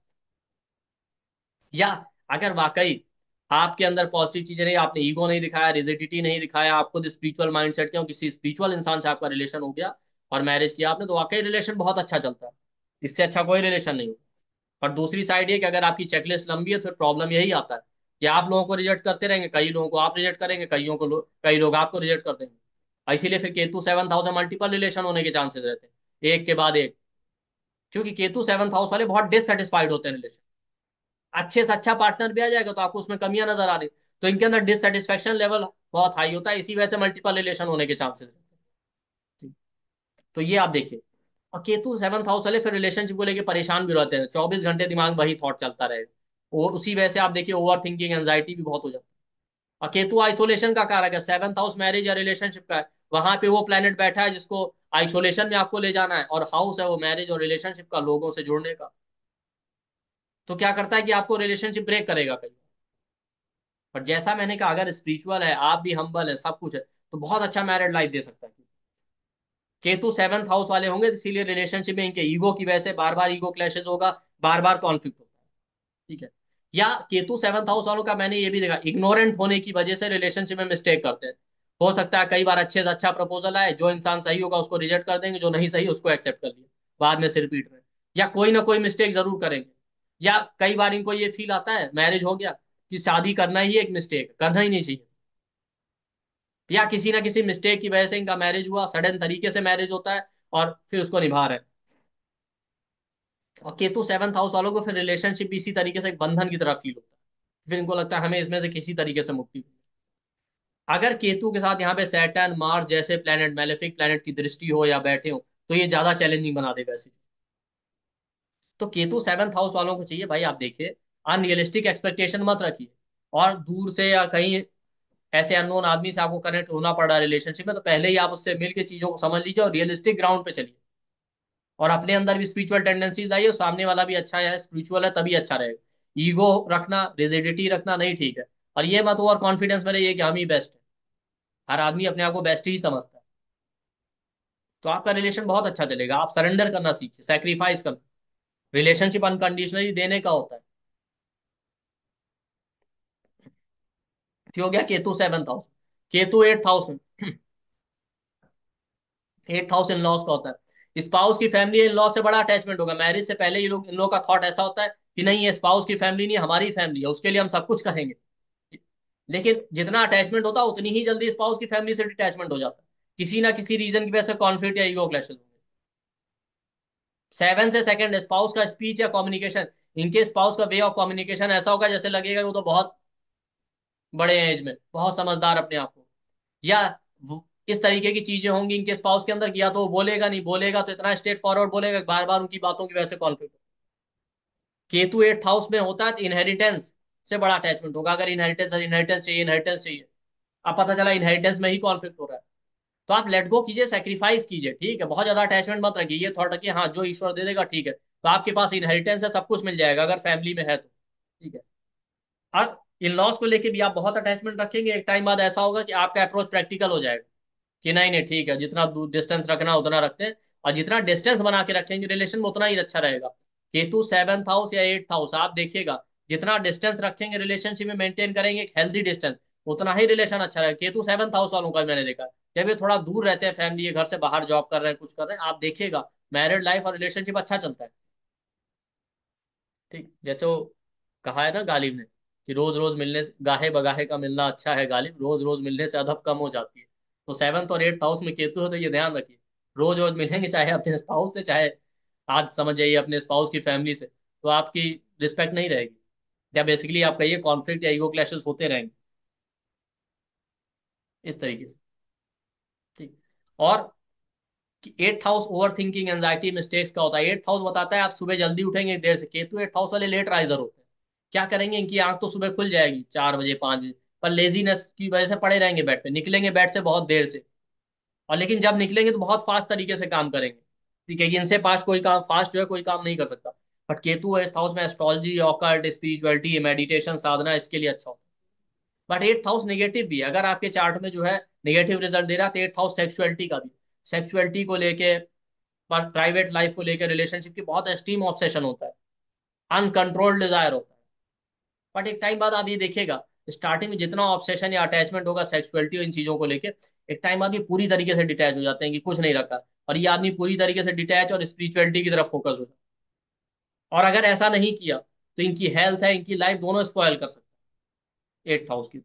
या अगर वाकई आपके अंदर पॉजिटिव चीजें नहीं, आपने ईगो नहीं दिखाया, रिजिडिटी नहीं दिखाया, आपको स्पिरिचुअल माइंडसेट के हो, किसी स्पिरिचुअल इंसान से आपका रिलेशन हो गया और मैरिज किया आपने, तो वाकई रिलेशन बहुत अच्छा चलता है। इससे अच्छा कोई रिलेशन नहीं हो। और दूसरी साइड ये कि अगर आपकी चेकलिस्ट लंबी है तो फिर प्रॉब्लम यही आता है कि आप लोगों को रिजेक्ट करते रहेंगे, कई लोगों को आप रिजेक्ट करेंगे, कई लोग आपको रिजेक्ट कर देंगे। और इसीलिए फिर केतु 7th हाउस में मल्टीपल रिलेशन होने के चांसेस रहते हैं, एक के बाद एक। क्योंकि केतु 7th हाउस वाले बहुत डिससेटिस्फाइड होते हैं रिलेशन, अच्छे से अच्छा पार्टनर भी आ जाएगा तो आपको उसमें कमियां नजर आ रही, तो इनके अंदर डिससेटिस्फेक्शन लेवल बहुत हाई होता है, इसी वजह से मल्टीपल रिलेशन होने के चांसेस रहते हैं। तो ये आप देखिए। और केतु 7th हाउस वाले फिर रिलेशनशिप को लेकर परेशान भी रहते हैं, 24 घंटे दिमाग में वही थॉट चलता रहेगा, और उसी वजह से आप देखिए ओवर थिंकिंग, एंजाइटी भी बहुत हो जाती है। और केतु आइसोलेशन का कारक है, 7th हाउस मैरिज या रिलेशनशिप का है, वहां पे वो प्लेनेट बैठा है जिसको आइसोलेशन में आपको ले जाना है, और हाउस है वो मैरिज और रिलेशनशिप का, लोगों से जुड़ने का। तो क्या करता है कि आपको रिलेशनशिप ब्रेक करेगा कहीं। पर जैसा मैंने कहा, अगर स्पिरिचुअल है, आप भी हम्बल है, सब कुछ है, तो बहुत अच्छा मैरिड लाइफ दे सकता है। केतु 7th हाउस वाले होंगे तो इसीलिए रिलेशनशिप में इनके ईगो की वजह से बार बार ईगो क्लैशेस होगा, बार बार कॉन्फ्लिक्ट होगा। ठीक है। या केतु 7th हाउस वालों का मैंने ये भी देखा, इग्नोरेंट होने की वजह से रिलेशनशिप में मिस्टेक करते हैं। हो सकता है कई बार अच्छे से अच्छा प्रपोजल आए, जो इंसान सही होगा उसको रिजेक्ट कर देंगे, जो नहीं सही उसको एक्सेप्ट कर लिया, बाद में सिर पीट रहे हैं। या कोई ना कोई मिस्टेक जरूर करेंगे। या कई बार इनको ये फील आता है, मैरिज हो गया, कि शादी करना ही एक मिस्टेक, करना ही नहीं चाहिए। या किसी ना किसी मिस्टेक की वजह से इनका मैरिज हुआ, सडन तरीके से मैरिज होता है, और फिर उसको निभा रहे हैं। और केतु 7th हाउस वालों को फिर रिलेशनशिप भी इसी तरीके से एक बंधन की तरह फील होता है, फिर इनको लगता है हमें इसमें से किसी तरीके से मुक्ति मिले। अगर केतु के साथ यहाँ पे सैटर्न, मार्स जैसे प्लेनेट, मेलेफिक प्लेनेट की दृष्टि हो या बैठे हो, तो ये ज्यादा चैलेंजिंग बना देगा ऐसी। तो केतु 7th हाउस वालों को चाहिए भाई, आप देखिए, अनरियलिस्टिक एक्सपेक्टेशन मत रखिए। और दूर से या कहीं ऐसे अननोन आदमी से आपको कनेक्ट होना पड़ रहा है रिलेशनशिप में, तो पहले ही आप उससे मिलकर चीजों को समझ लीजिए और रियलिस्टिक ग्राउंड पे चलिए। और अपने अंदर भी स्पिरिचुअल टेंडेंसीज आई, और सामने वाला भी अच्छा है, स्पिरिचुअल है, तभी अच्छा रहेगा। ईगो रखना, रिजिडिटी रखना नहीं ठीक है। और ये मत ओवर कॉन्फिडेंस में रहिए कि हम ही बेस्ट है। हर आदमी अपने आप को बेस्ट ही समझता है। तो आपका रिलेशन बहुत अच्छा चलेगा, आप सरेंडर करना सीखिए, सेक्रीफाइस करना। रिलेशनशिप अनकंडीशनली देने का होता है। ठीक हो गया Ketu 7th house. Ketu 8th house में एट्थ हाउस इन लॉज का होता है। स्पाउस की फैमिली इन लॉ से बड़ा अटैचमेंट होगा। मैरिज से पहले ये लोग, इन लोग का थॉट ऐसा होता है कि नहीं, ये स्पाउस की फैमिली नहीं, हमारी फैमिली है, उसके लिए हम सब कुछ करेंगे। लेकिन जितना अटैचमेंट होता है उतनी ही जल्दी स्पाउस की फैमिली से डिटैचमेंट हो जाता है, किसी ना किसी रीजन की वजह से कॉन्फ्लिक्ट या ईगो क्लैशेस होंगे। सेवन से सेकंड, स्पाउस का स्पीच या कम्युनिकेशन, इनके स्पाउस का वे ऑफ कम्युनिकेशन ऐसा होगा जैसे लगेगा वो तो बहुत बड़े एज में, बहुत समझदार अपने आप को, या इस तरीके की चीजें होंगी इनके स्पाउस के अंदर कि या तो वो बोलेगा, नहीं बोलेगा तो इतना स्ट्रेट फॉरवर्ड बोलेगा, बार बार उनकी बातों की वजह से कॉन्फ्लिक्ट। केतु एट्थ हाउस में होता है तो इनहेरिटेंस से बड़ा अटैचमेंट होगा। अगर इनहेरिटेंस इनहेरिटेंस चाहिए, इनहेरिटेंस चाहिए, अब पता चला इनहेरिटेंस में ही कॉन्फ्लिक्ट हो रहा है, तो आप लेट गो कीजिए, सेक्रीफाइस कीजिए, ठीक है, बहुत ज्यादा अटैचमेंट मत रखिए, ये थॉट रखिए हाँ जो ईश्वर दे देगा ठीक है, तो आपके पास इनहेरिटेंस है, सब कुछ मिल जाएगा अगर फैमिली में है तो, ठीक है। और इन लॉज को लेके भी आप बहुत अटैचमेंट रखेंगे, एक टाइम बाद ऐसा होगा कि आपका अप्रोच प्रैक्टिकल हो जाएगा कि नहीं नहीं ठीक है, जितना दूर डिस्टेंस रखना उतना रखते हैं, और जितना डिस्टेंस बना के रखेंगे रिलेशन में उतना ही अच्छा रहेगा। केतु सेवंथ हाउस या एट्थ हाउस, आप देखिएगा जितना डिस्टेंस रखेंगे रिलेशनशिप में, मेंटेन करेंगे एक हेल्दी डिस्टेंस, उतना ही रिलेशन अच्छा रहेगा। केतु सेवंथ हाउस वालों का मैंने देखा है, जब ये थोड़ा दूर रहते हैं फैमिली के घर से, बाहर जॉब कर रहे हैं, कुछ कर रहे हैं, आप देखिएगा मैरिड लाइफ और रिलेशनशिप अच्छा चलता है। ठीक, जैसे वो कहा है ना गालिब ने कि रोज रोज मिलने से, गाहे बगाहे का मिलना अच्छा है गालिब, रोज रोज मिलने से अदब कम हो जाती है। तो सेवंथ और एट्थ हाउस में केतु है तो ये ध्यान रखिए, रोज रोज मिलेंगे चाहे अपने स्पाउस से, चाहे आज समझ जाइए अपने स्पाउस की फैमिली से, तो आपकी रिस्पेक्ट नहीं रहेगी, या बेसिकली आप कहिए कॉन्फ्लिक्ट या ईगो क्लैशेस होते रहेंगे इस तरीके से। ठीक। और eighth house over thinking, anxiety, mistakes का होता है। एट्थ हाउस बताता है आप सुबह जल्दी उठेंगे देर से, केतु एट्थ हाउस वाले लेट राइजर होते हैं। क्या करेंगे, इनकी आंख तो सुबह खुल जाएगी 4 बजे 5 बजे, पर लेजीनेस की वजह से पड़े रहेंगे बेड पे, निकलेंगे बेड से बहुत देर से, और लेकिन जब निकलेंगे तो बहुत फास्ट तरीके से काम करेंगे, ठीक है कि इनसे फास्ट कोई काम, फास्ट जो है कोई काम नहीं कर सकता। बट केतु एट्थ हाउस में एस्ट्रोलॉजी, ऑकल्ट, स्पिरिचुअलिटी, मेडिटेशन, साधना, इसके लिए अच्छा होता है। बट एट्थ हाउस नेगेटिव भी है, अगर आपके चार्ट में जो है नेगेटिव रिजल्ट दे रहा है तो एट्थ हाउस सेक्सुअलिटी का भी, सेक्सुअलिटी को लेके, प्राइवेट लाइफ को लेकर, रिलेशनशिप की बहुत एक्सट्रीम ऑब्सेशन होता है, अनकंट्रोल्ड डिजायर होता है। बट एक टाइम बाद आप ये देखिएगा, स्टार्टिंग में जितना ऑब्सेशन या अटैचमेंट होगा सेक्सुअलिटी और इन चीजों को लेकर, एक टाइम बाद ये पूरी तरीके से डिटैच हो जाते हैं कि कुछ नहीं रखा, और ये आदमी पूरी तरीके से डिटैच और स्पिरिचुअलिटी की तरफ फोकस हो जाता है। और अगर ऐसा नहीं किया तो इनकी हेल्थ है, इनकी लाइफ दोनों स्पॉयल कर सकता है एट्थ हाउस की।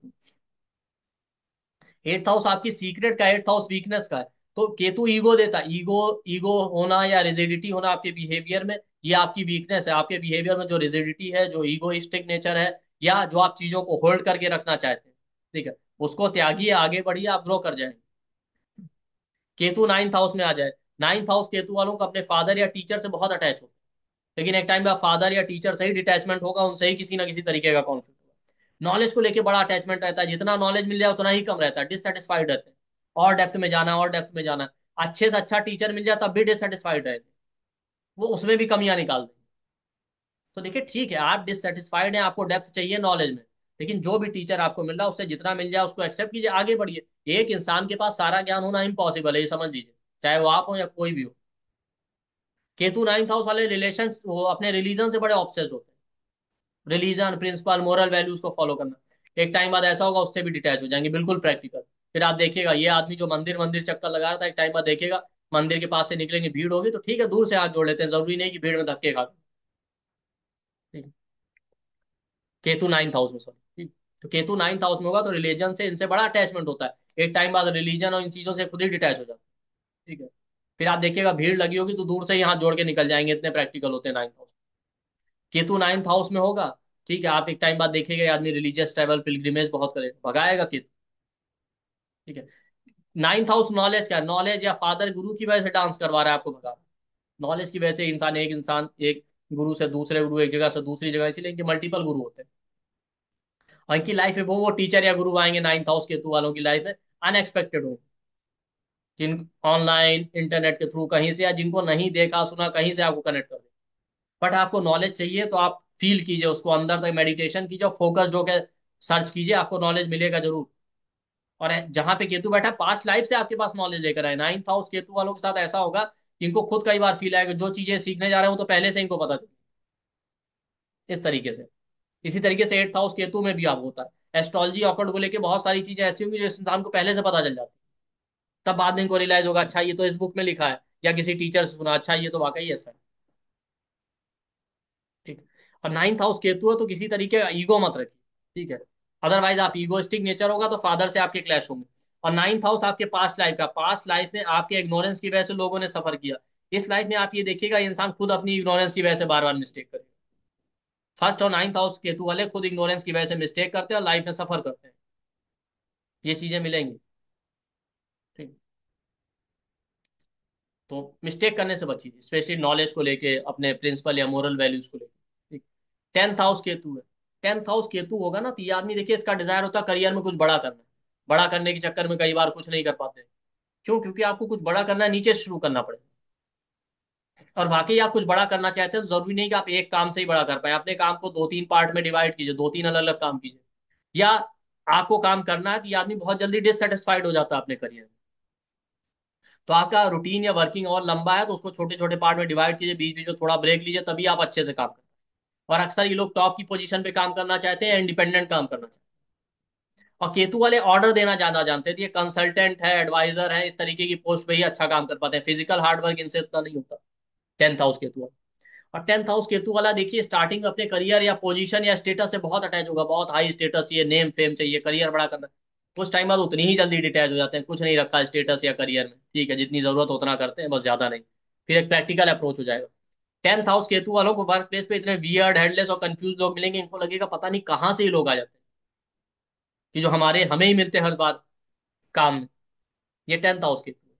एट्थ हाउस आपकी सीक्रेट का, एट्थ हाउस वीकनेस का है। तो केतु ईगो देता है, ईगो, ईगो होना या रिजिडिटी होना आपके बिहेवियर में, ये आपकी वीकनेस है। आपके बिहेवियर में जो रिजिडिटी है, जो ईगोइस्टिक नेचर है, या जो आप चीजों को होल्ड करके रखना चाहते हैं, ठीक है, उसको त्यागिए, आगे बढ़िए, आप ग्रो कर जाएंगे। केतु नाइन्थ हाउस में आ जाए, नाइन्थ हाउस केतु वालों को अपने फादर या टीचर से बहुत अटैच होता है, लेकिन एक टाइम में फादर या टीचर से ही डिटैचमेंट होगा, उनसे ही किसी ना किसी तरीके का कॉन्फ्लिक्ट होगा। नॉलेज को लेके बड़ा अटैचमेंट रहता है, जितना नॉलेज मिल जाए उतना ही कम रहता है, डिससेटिस्फाइड रहते हैं, और डेप्थ में जाना, और डेप्थ में जाना। अच्छे से अच्छा टीचर मिल जाए तब भी डिससेटिस्फाइड रहते हैं, वो उसमें भी कमियां निकाल देंगे। तो देखिए ठीक है, आप डिससेटिस्फाइड हैं, आपको डेप्थ चाहिए नॉलेज में, लेकिन जो भी टीचर आपको मिल रहा है उससे जितना मिल जाए उसको एक्सेप्ट कीजिए, आगे बढ़िए। एक इंसान के पास सारा ज्ञान होना इम्पॉसिबल है, ये समझ लीजिए, चाहे वो आप हो या कोई भी हो। केतु नाइन्थ हाउस वाले रिलेशन, वो अपने रिलीजन से बड़े ऑब्सेस्ड होते हैं, रिलीजन, प्रिंसिपल, मोरल वैल्यूज को फॉलो करना। एक टाइम बाद ऐसा होगा उससे भी डिटैच हो जाएंगे, बिल्कुल प्रैक्टिकल। फिर आप देखिएगा ये आदमी जो मंदिर मंदिर चक्कर लगा रहा था, एक टाइम बाद देखिएगा मंदिर के पास से निकलेंगे, भीड़ होगी तो ठीक है, दूर से हाथ जोड़ लेते हैं, जरूरी नहीं कि भीड़ में धक्के खा। ठीक है? केतु नाइन्थ हाउस में, सॉरी, ठीक। तो केतु नाइन्थ हाउस में होगा तो रिलीजन से इनसे बड़ा अटैचमेंट होता है, एक टाइम बाद रिलीजन और इन चीजों से खुद ही डिटैच हो जाता है, ठीक है। फिर आप देखिएगा भीड़ लगी होगी तो दूर से ही हाथ जोड़ के निकल जाएंगे, इतने प्रैक्टिकल होते हैं ninth house. Ketu ninth house में होगा, ठीक है, आप एक टाइम बाद देखिएगा ये आदमी रिलीजियस ट्रैवल, पिलग्रिमेज बहुत करेगा, भगाएगा केतु, ठीक है। नाइन्थ हाउस नॉलेज का, नॉलेज या फादर गुरु की वजह से डांस करवा रहा है आपको, भगा, नॉलेज की वजह से इंसान एक गुरु से दूसरे गुरु, एक जगह से दूसरी जगह, इसीलिए इनके मल्टीपल गुरु होते हैं। और इनकी लाइफ में वो टीचर या गुरु आएंगे नाइन्थ हाउस केतु वालों की लाइफ में, अनएक्सपेक्टेड हो, जिन ऑनलाइन इंटरनेट के थ्रू कहीं से, या जिनको नहीं देखा सुना कहीं से आपको कनेक्ट कर दे। बट आपको नॉलेज चाहिए तो आप फील कीजिए उसको, अंदर तक मेडिटेशन कीजिए, फोकस्ड होकर सर्च कीजिए, आपको नॉलेज मिलेगा जरूर। और जहां पे केतु बैठा है पास्ट लाइफ से आपके पास नॉलेज लेकर आए, नाइन्थ हाउस केतु वालों के साथ ऐसा होगा कि इनको खुद कई बार फील आएगा जो चीजें सीखने जा रहे हो तो पहले से इनको पता थी, इस तरीके से। इसी तरीके से एट्थ हाउस केतु में भी आप होता है, एस्ट्रोलॉजी ऑकल्ट को लेके बहुत सारी चीजें ऐसी होंगी जो इस इंसान को पहले से पता चल जाती है, तब बाद में इनको रियलाइज होगा, अच्छा ये तो इस बुक में लिखा है या किसी टीचर से सुना, अच्छा ये तो वाकई ऐसा है। ठीक है। और नाइन्थ हाउस केतु है तो किसी तरीके का ईगो मत रखिए। ठीक है। अदरवाइज आप ईगोइस्टिक नेचर होगा तो फादर से आपके क्लैश होंगे। और नाइन्थ हाउस आपके पास्ट लाइफ का, पास्ट लाइफ में आपके इग्नोरेंस की वजह से लोगों ने सफर किया। इस लाइफ में आप ये देखिएगा, ये इंसान खुद अपनी इग्नोरेंस की वजह से बार बार मिस्टेक करेगा। फर्स्ट और नाइन्थ हाउस केतु वाले खुद इग्नोरेंस की वजह से मिस्टेक करते हैं और लाइफ में सफर करते हैं। ये चीजें मिलेंगी। ठीक। तो मिस्टेक करने से बचिए, स्पेशली नॉलेज को लेके, अपने प्रिंसिपल या मोरल वैल्यूज को लेके। ठीक। टेंथ हाउस केतु है। टेंथ हाउस केतु होगा ना तो ये आदमी देखिए, इसका डिजायर होता है करियर में कुछ बड़ा करना। बड़ा करने के चक्कर में कई बार कुछ नहीं कर पाते। क्यों? क्योंकि आपको कुछ बड़ा करना है, नीचे से शुरू करना पड़ेगा। और वाकई आप कुछ बड़ा करना चाहते हैं तो जरूरी नहीं कि आप एक काम से ही बड़ा कर पाए। अपने काम को दो तीन पार्ट में डिवाइड कीजिए, दो तीन अलग अलग काम कीजिए। या आपको काम करना है तो ये आदमी बहुत जल्दी डिससेटिस्फाइड हो जाता है अपने करियर में। तो आपका रूटीन या वर्किंग और लंबा है तो उसको छोटे छोटे पार्ट में डिवाइड कीजिए, बीच बीच में थोड़ा ब्रेक लीजिए, तभी आप अच्छे से काम करें। और अक्सर ये लोग टॉप की पोजीशन पे काम करना चाहते हैं, इंडिपेंडेंट काम करना चाहते हैं। और केतु वाले ऑर्डर देना ज्यादा जानते हैं, तो ये कंसल्टेंट है, एडवाइजर है, इस तरीके की पोस्ट पे ही अच्छा काम कर पाते हैं। फिजिकल हार्डवर्क इनसे उतना नहीं होता। टेंथ हाउस केतु वाला। और टेंथ हाउस केतु वाला देखिए, स्टार्टिंग अपने करियर या पोजीशन या स्टेटस से बहुत अटैच होगा, बहुत हाई स्टेटस चाहिए, नेम फेम चाहिए, करियर बड़ा करना है। उस टाइम बाद उतनी ही जल्दी डिटैच हो जाते हैं, कुछ नहीं रखा स्टेटस या करियर में। ठीक है, जितनी जरूरत उतना करते हैं, बस ज्यादा नहीं। फिर एक प्रैक्टिकल अप्रोच हो जाएगा। टेंथ हाउस केतु वालों को वर्क प्लेस पे इतने वियर्ड, हेडलेस और कंफ्यूज लोग मिलेंगे, इनको लगेगा पता नहीं कहाँ से ये लोग आ जाते हैं, कि जो हमें ही मिलते हैं हर बार काम में। ये टेंथ हाउस केतु है।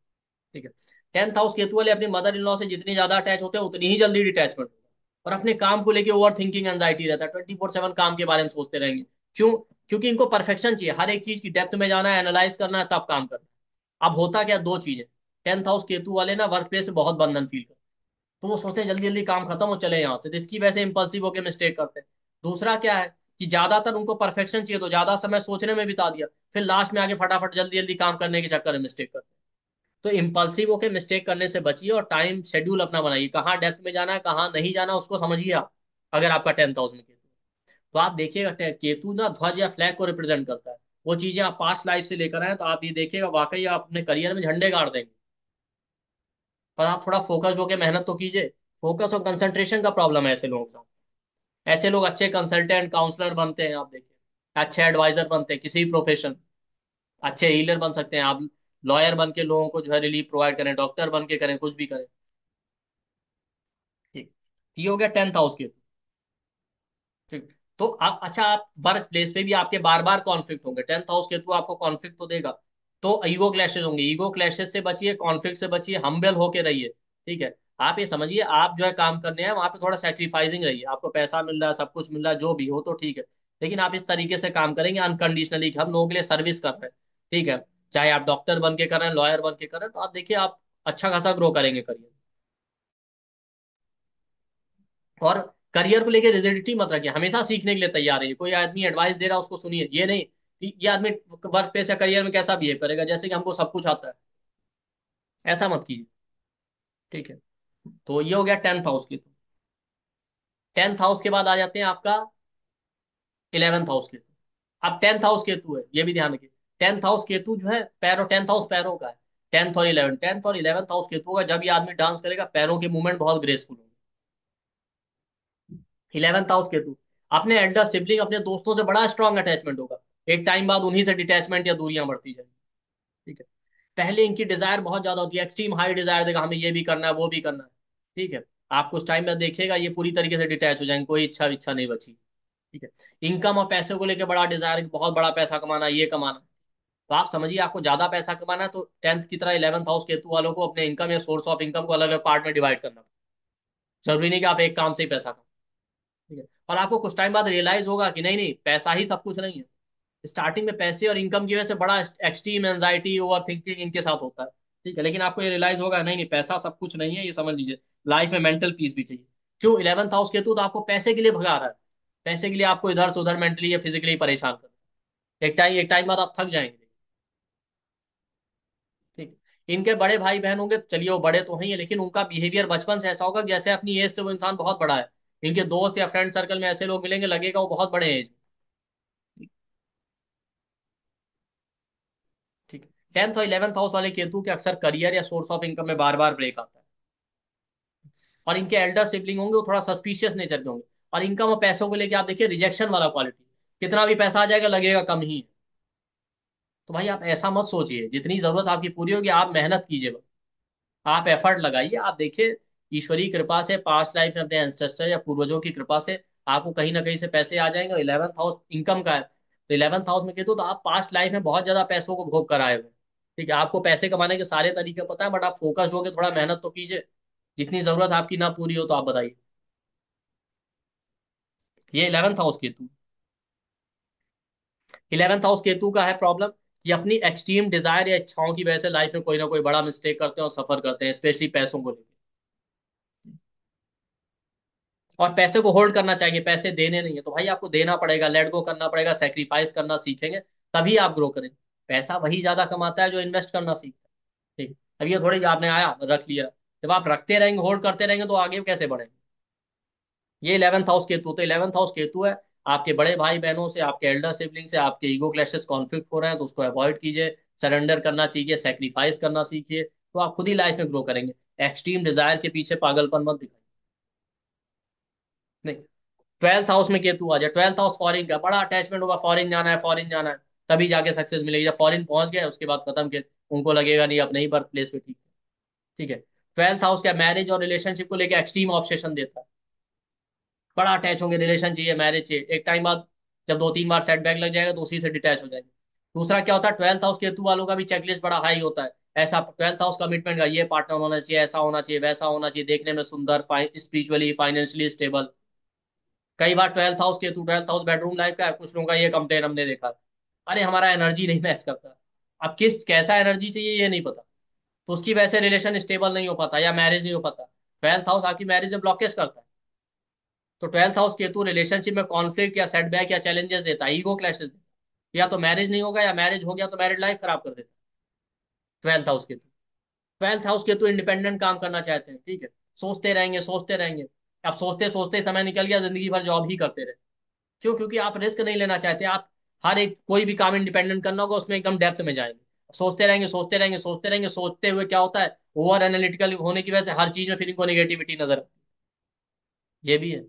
ठीक है। टेंथ हाउस केतु वाले अपनी मदर इन लॉ से जितनी ज्यादा अटैच होते हैं, उतनी ही जल्दी डिटैचमेंट होगा। और अपने काम को लेके ओवर थिंकिंग, एंजाइटी रहता है, 24/7 काम के बारे में सोचते रहेंगे। क्यों? क्योंकि इनको परफेक्शन चाहिए, हर एक चीज की डेप्थ में जाना है, एनालाइज करना है, तब काम करना है। अब होता क्या, दो चीजें। टेंथ हाउस केतु वाले ना वर्क प्लेस से बहुत बंधन फील करते हैं, तो वो सोचते हैं जल्दी जल्दी काम खत्म हो, चले यहाँ से, तो इसकी वजह से इंपल्सिव होकर मिस्टेक करते हैं। दूसरा क्या है, कि ज्यादातर उनको परफेक्शन चाहिए, तो ज्यादा समय सोचने में बिता दिया, फिर लास्ट में आके फटाफट जल्दी जल्दी काम करने के चक्कर में मिस्टेक करते हैं। तो इम्पल्सिव होकर मिस्टेक करने से बचिए और टाइम शेड्यूल अपना बनाइए, कहाँ डेप्थ में जाना है, कहाँ नहीं जाना, उसको समझिए आप। अगर आपका टेंथ हाउस में केतु है। तो आप देखिएगा, केतु ना ध्वज या फ्लैग को रिप्रेजेंट करता है। वो चीजें आप पास्ट लाइफ से लेकर आए तो आप ये देखिएगा, वाकई आप अपने करियर में झंडे गाड़ देंगे। पर आप थोड़ा फोकस्ड होकर मेहनत तो कीजिए। फोकस और कंसंट्रेशन का प्रॉब्लम है ऐसे लोगों के साथ। ऐसे लोग अच्छे कंसल्टेंट, काउंसलर बनते हैं, आप देखिए, अच्छे एडवाइजर बनते हैं किसी भी प्रोफेशन। अच्छे हीलर बन सकते हैं आप। लॉयर बन के लोगों को जो है रिलीफ प्रोवाइड करें, डॉक्टर बन के करें, कुछ भी करें। ठीक। ये हो गया टेंथ हाउस के। ठीक। तो आप, अच्छा, आप वर्क प्लेस पे भी आपके बार बार कॉन्फ्लिक्ट होंगे, टेंथ हाउस के थ्रू आपको कॉन्फ्लिक्ट तो देगा। तो ईगो क्लैशेस होंगे, ईगो क्लैशेस से बचिए, कॉन्फ्लिक्ट से बचिए, हम्बल होके रहिए। ठीक है। आप ये समझिए, आप जो है काम करने हैं वहां पे थोड़ा सेक्रीफाइसिंग रहिए, आपको पैसा मिल रहा है, सब कुछ मिल रहा है, जो भी हो तो ठीक है। लेकिन आप इस तरीके से काम करेंगे अनकंडीशनली, कि हम लोगों के लिए सर्विस कर रहे हैं। ठीक है। चाहे आप डॉक्टर बन के कर रहे हैं, लॉयर बन के कर रहे हैं, तो आप देखिए आप अच्छा खासा ग्रो करेंगे करियर। और करियर को लेके रिजिडिटी मत रखिए, हमेशा सीखने के लिए तैयार रहिए। कोई आदमी एडवाइस दे रहा है उसको सुनिए, ये नहीं कि ये आदमी वर्क प्लेस या करियर में कैसा बिहेव करेगा, जैसे कि हमको सब कुछ आता है। ऐसा मत कीजिए। ठीक है। तो ये हो गया टेंथ हाउस की। टेंथ हाउस के बाद आ जाते हैं आपका इलेवेंथ हाउस के। अब टेंथ हाउस केतु है, ये भी ध्यान रखिए। टेंथ हाउस केतु जो है पैरों, टेंथ हाउस पैरों का है। टेंथ और इलेवेंथ हाउस केतु का, जब ये आदमी डांस करेगा पैरों के मूवमेंट बहुत ग्रेसफुल होंगे। इलेवेंथ हाउस केतु, अपने एल्डर सिबलिंग, अपने दोस्तों से बड़ा स्ट्रांग अटैचमेंट होगा। एक टाइम बाद उन्हीं से डिटैचमेंट या दूरियां बढ़ती जाएंगी। ठीक है। पहले इनकी डिजायर बहुत ज्यादा होती है, एक्सट्रीम हाई डिजायर देगा, हमें ये भी करना है, वो भी करना है। ठीक है। आप कुछ टाइम में देखिएगा ये पूरी तरीके से डिटैच हो जाएंगे, कोई इच्छा इच्छा नहीं बची। ठीक है। इनकम और पैसे को लेकर बड़ा डिजायर है, बहुत बड़ा पैसा कमाना है, ये कमाना है। तो आप समझिए, आपको ज्यादा पैसा कमाना है तो टेंथ की तरह इलेवंथ हाउस केतु वालों को अपने इनकम या सोर्स ऑफ इनकम को अलग अलग पार्ट में डिवाइड करना। जरूरी नहीं कि आप एक काम से ही पैसा कमाओ। ठीक है। और आपको कुछ टाइम बाद रियलाइज होगा कि नहीं नहीं, पैसा ही सब कुछ नहीं है। स्टार्टिंग में पैसे और इनकम की वजह से बड़ा एक्सट्रीम एंजाइटी, ओवर थिंकिंग इनके साथ होता है। ठीक है। लेकिन आपको ये रियलाइज होगा, नहीं नहीं, पैसा सब कुछ नहीं है, ये समझ लीजिए। लाइफ में मेंटल पीस भी चाहिए। क्यों? इलेवंथ हाउस केतु तो आपको पैसे के लिए भगा रहा है। पैसे के लिए आपको इधर से उधर मेंटली या फिजिकली परेशान कर रहा है। एक टाइम बाद आप थक जाएंगे। ठीक। इनके बड़े भाई बहन होंगे, चलिए वो बड़े तो हैं, लेकिन उनका बिहेवियर बचपन से ऐसा होगा कि जैसे अपनी एज से वो इंसान बहुत बड़ा है। इनके दोस्त या फ्रेंड सर्कल में ऐसे लोग मिलेंगे, लगेगा वो बहुत बड़े एज। ठीक। 10th और 11th हाउस वाले केतु के अक्सर करियर या सोर्स ऑफ इनकम में बार बार ब्रेक आता है। और इनके एल्डर सिबलिंग होंगे वो थोड़ा सस्पिशियस नेचर के होंगे। और इनकम और पैसों को लेके आप देखिए रिजेक्शन वाला क्वालिटी, कितना भी पैसा आ जाएगा लगेगा कम ही है। तो भाई आप ऐसा मत सोचिए, जितनी जरूरत आपकी पूरी होगी आप मेहनत कीजिए, आप एफर्ट लगाइए। आप देखिए ईश्वरीय कृपा से, पास्ट लाइफ में अपने एंसेस्टर या पूर्वजों की कृपा से आपको कहीं ना कहीं से पैसे आ जाएंगे। 11th हाउस इनकम का है, तो 11th हाउस में कहते हो तो आप पास्ट लाइफ में बहुत ज्यादा पैसों को भोग कर आए हुए हैं। ठीक है, आपको पैसे कमाने के सारे तरीके पता है, बट आप फोकस्ड होकर थोड़ा मेहनत तो कीजिए। जितनी जरूरत आपकी ना पूरी हो तो आप बताइए। ये 11th house Ketu, 11th house Ketu का है प्रॉब्लम कि अपनी एक्सट्रीम डिजायर या इच्छाओं की वजह से लाइफ में कोई ना कोई बड़ा मिस्टेक करते हैं और सफर करते हैं, स्पेशली पैसों को लेकर। और पैसे को होल्ड करना चाहिए, पैसे देने नहीं है, तो भाई आपको देना पड़ेगा, लेट गो करना पड़ेगा, सेक्रीफाइस करना सीखेंगे तभी आप ग्रो करेंगे। पैसा वही ज्यादा कमाता है जो इन्वेस्ट करना सीखता है। ठीक, अब ये थोड़ी कि आपने आया रख लिया, जब आप रखते रहेंगे, होल्ड करते रहेंगे तो आगे कैसे बढ़ेंगे। ये 11th हाउस केतु, तो 11th हाउस केतु है आपके बड़े भाई बहनों से, आपके एल्डर सिबलिंग से आपके ईगो क्लैशेस कॉन्फ्लिक्ट हो रहे हैं तो उसको अवॉइड कीजिए। सरेंडर करना चाहिए, सेक्रीफाइस करना सीखिए, तो आप खुद ही लाइफ में ग्रो करेंगे। एक्सट्रीम डिजायर के पीछे पागलपन मत दिखाइए। नहीं, 12th हाउस में केतु आ जाए, 12th हाउस फॉरेन का, बड़ा अटैचमेंट होगा, फॉरेन जाना है, फॉरेन जाना है, तभी जाके सक्सेस मिलेगी। जब फॉरेन पहुंच गए उसके बाद खत्म के, उनको लगेगा नहीं अब नहीं बर्थ प्लेस पे ठीक है। ठीक है, 12th हाउस क्या मैरिज और रिलेशनशिप को लेकर एक्सट्रीम ऑब्सेशन देता है, बड़ा अटैच होंगे, रिलेशन चाहिए, मैरिज चाहिए, एक टाइम बाद जब 2-3 बार सेटबैक लग जाएगा तो उसी से डिटैच हो जाएंगे। दूसरा क्या होता है, 12th हाउस केतु वालों का भी चेकलिस्ट बड़ा हाई होता है। ऐसा 12th हाउस कमिटमेंट का, ये पार्टनर होना चाहिए, ऐसा होना चाहिए, वैसा होना चाहिए, देखने में सुंदर, स्पिरिचुअली फाइनेंशियली स्टेबल। कई बार 12th हाउस बेडरूम लाइफ का है, कुछ लोगों का ये कंप्लेन हमने देखा, अरे हमारा एनर्जी नहीं मैच करता। अब किस कैसा एनर्जी चाहिए ये नहीं पता, तो उसकी वजह से रिलेशन स्टेबल नहीं हो पाता या मैरिज नहीं हो पाता। 12th हाउस आपकी मैरिज में ब्लॉकेज करता है। तो 12th हाउस केतु रिलेशनशिप में कॉन्फ्लिक्ट या सेटबैक या चैलेंजेस देता है, ईगो क्लैशेस देता है, या तो मैरिज नहीं होगा या मैरिज हो गया तो मैरिड लाइफ खराब कर देता है 12th house Ketu. 12th house Ketu independent काम करना चाहते हैं, ठीक है, सोचते रहेंगे सोचते रहेंगे। अब सोचते सोचते समय निकल गया, जिंदगी भर जॉब ही करते रहे। क्यों? क्योंकि आप रिस्क नहीं लेना चाहते। आप हर एक कोई भी काम इंडिपेंडेंट करना होगा उसमें एकदम डेप्थ में जाएंगे, सोचते रहेंगे सोचते रहेंगे सोचते रहेंगे, सोचते हुए क्या होता है, ओवर एनालिटिकल होने की वजह से हर चीज में फिर इनको नेगेटिविटी नजर आती है। ये भी है।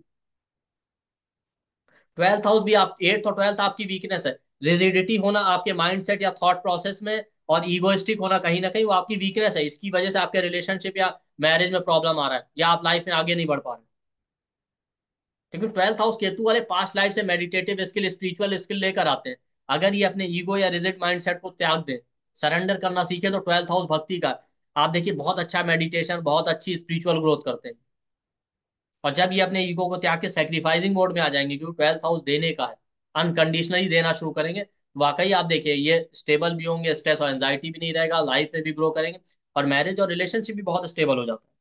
12th हाउस भी आप, 8th और 12th आपकी वीकनेस है। रिजिडिटी होना आपके माइंड सेट या थॉट प्रोसेस में, और ईगोइस्टिक होना कहीं ना कहीं वो आपकी वीकनेस है। इसकी वजह से आपके रिलेशनशिप या मैरिज में प्रॉब्लम आ रहा है, या आप लाइफ में आगे नहीं बढ़ पा रहे। क्योंकि 12th हाउस केतु वाले पास्ट लाइफ से मेडिटेटिव स्किल, स्पिरिचुअल स्किल लेकर आते हैं। अगर ये अपने ईगो या रिजिड माइंडसेट को त्याग दें, सरेंडर करना सीखे, तो 12th हाउस भक्ति का, आप देखिए बहुत अच्छा मेडिटेशन, बहुत अच्छी स्पिरिचुअल ग्रोथ करते हैं। और जब ये अपने ईगो को त्याग के सेक्रीफाइसिंग मोड में आ जाएंगे, क्योंकि 12th हाउस देने का है, अनकंडीशनली देना शुरू करेंगे, वाकई आप देखिए ये स्टेबल भी होंगे, स्ट्रेस और एंजाइटी भी नहीं रहेगा, लाइफ में भी ग्रो करेंगे, और मैरिज और रिलेशनशिप भी बहुत स्टेबल हो जाता है।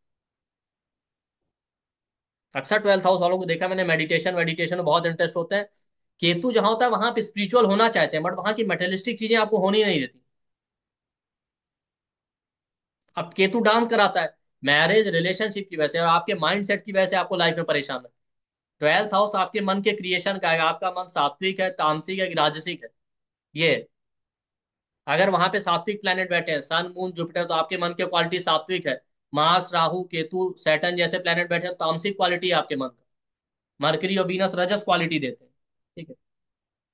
अक्सर 12th हाउस वालों को देखा मैंने, मेडिटेशन वेडिटेशन में बहुत इंटरेस्ट होते हैं। केतु जहां होता है वहां पे स्पिरिचुअल होना चाहते हैं, बट वहां की मटेरियलिस्टिक चीजें आपको होनी नहीं देती। अब केतु डांस कराता है मैरिज रिलेशनशिप की वजह से, और आपके माइंड सेट की वजह से आपको लाइफ में परेशान है। 12th हाउस आपके मन के क्रिएशन का है, आपका मन सात्विक है, तामसिक है कि राजसिक है। ये अगर वहां पे सात्विक प्लेनेट बैठे हैं, सन मून जुपिटर, तो आपके मन की क्वालिटी सात्विक है। मार्स राहु केतु सैटर्न जैसे प्लेनेट बैठे हैं, तो तामसिक क्वालिटी है आपके मन का। मरकरी और वीनस रजस क्वालिटी देते हैं। ठीक है,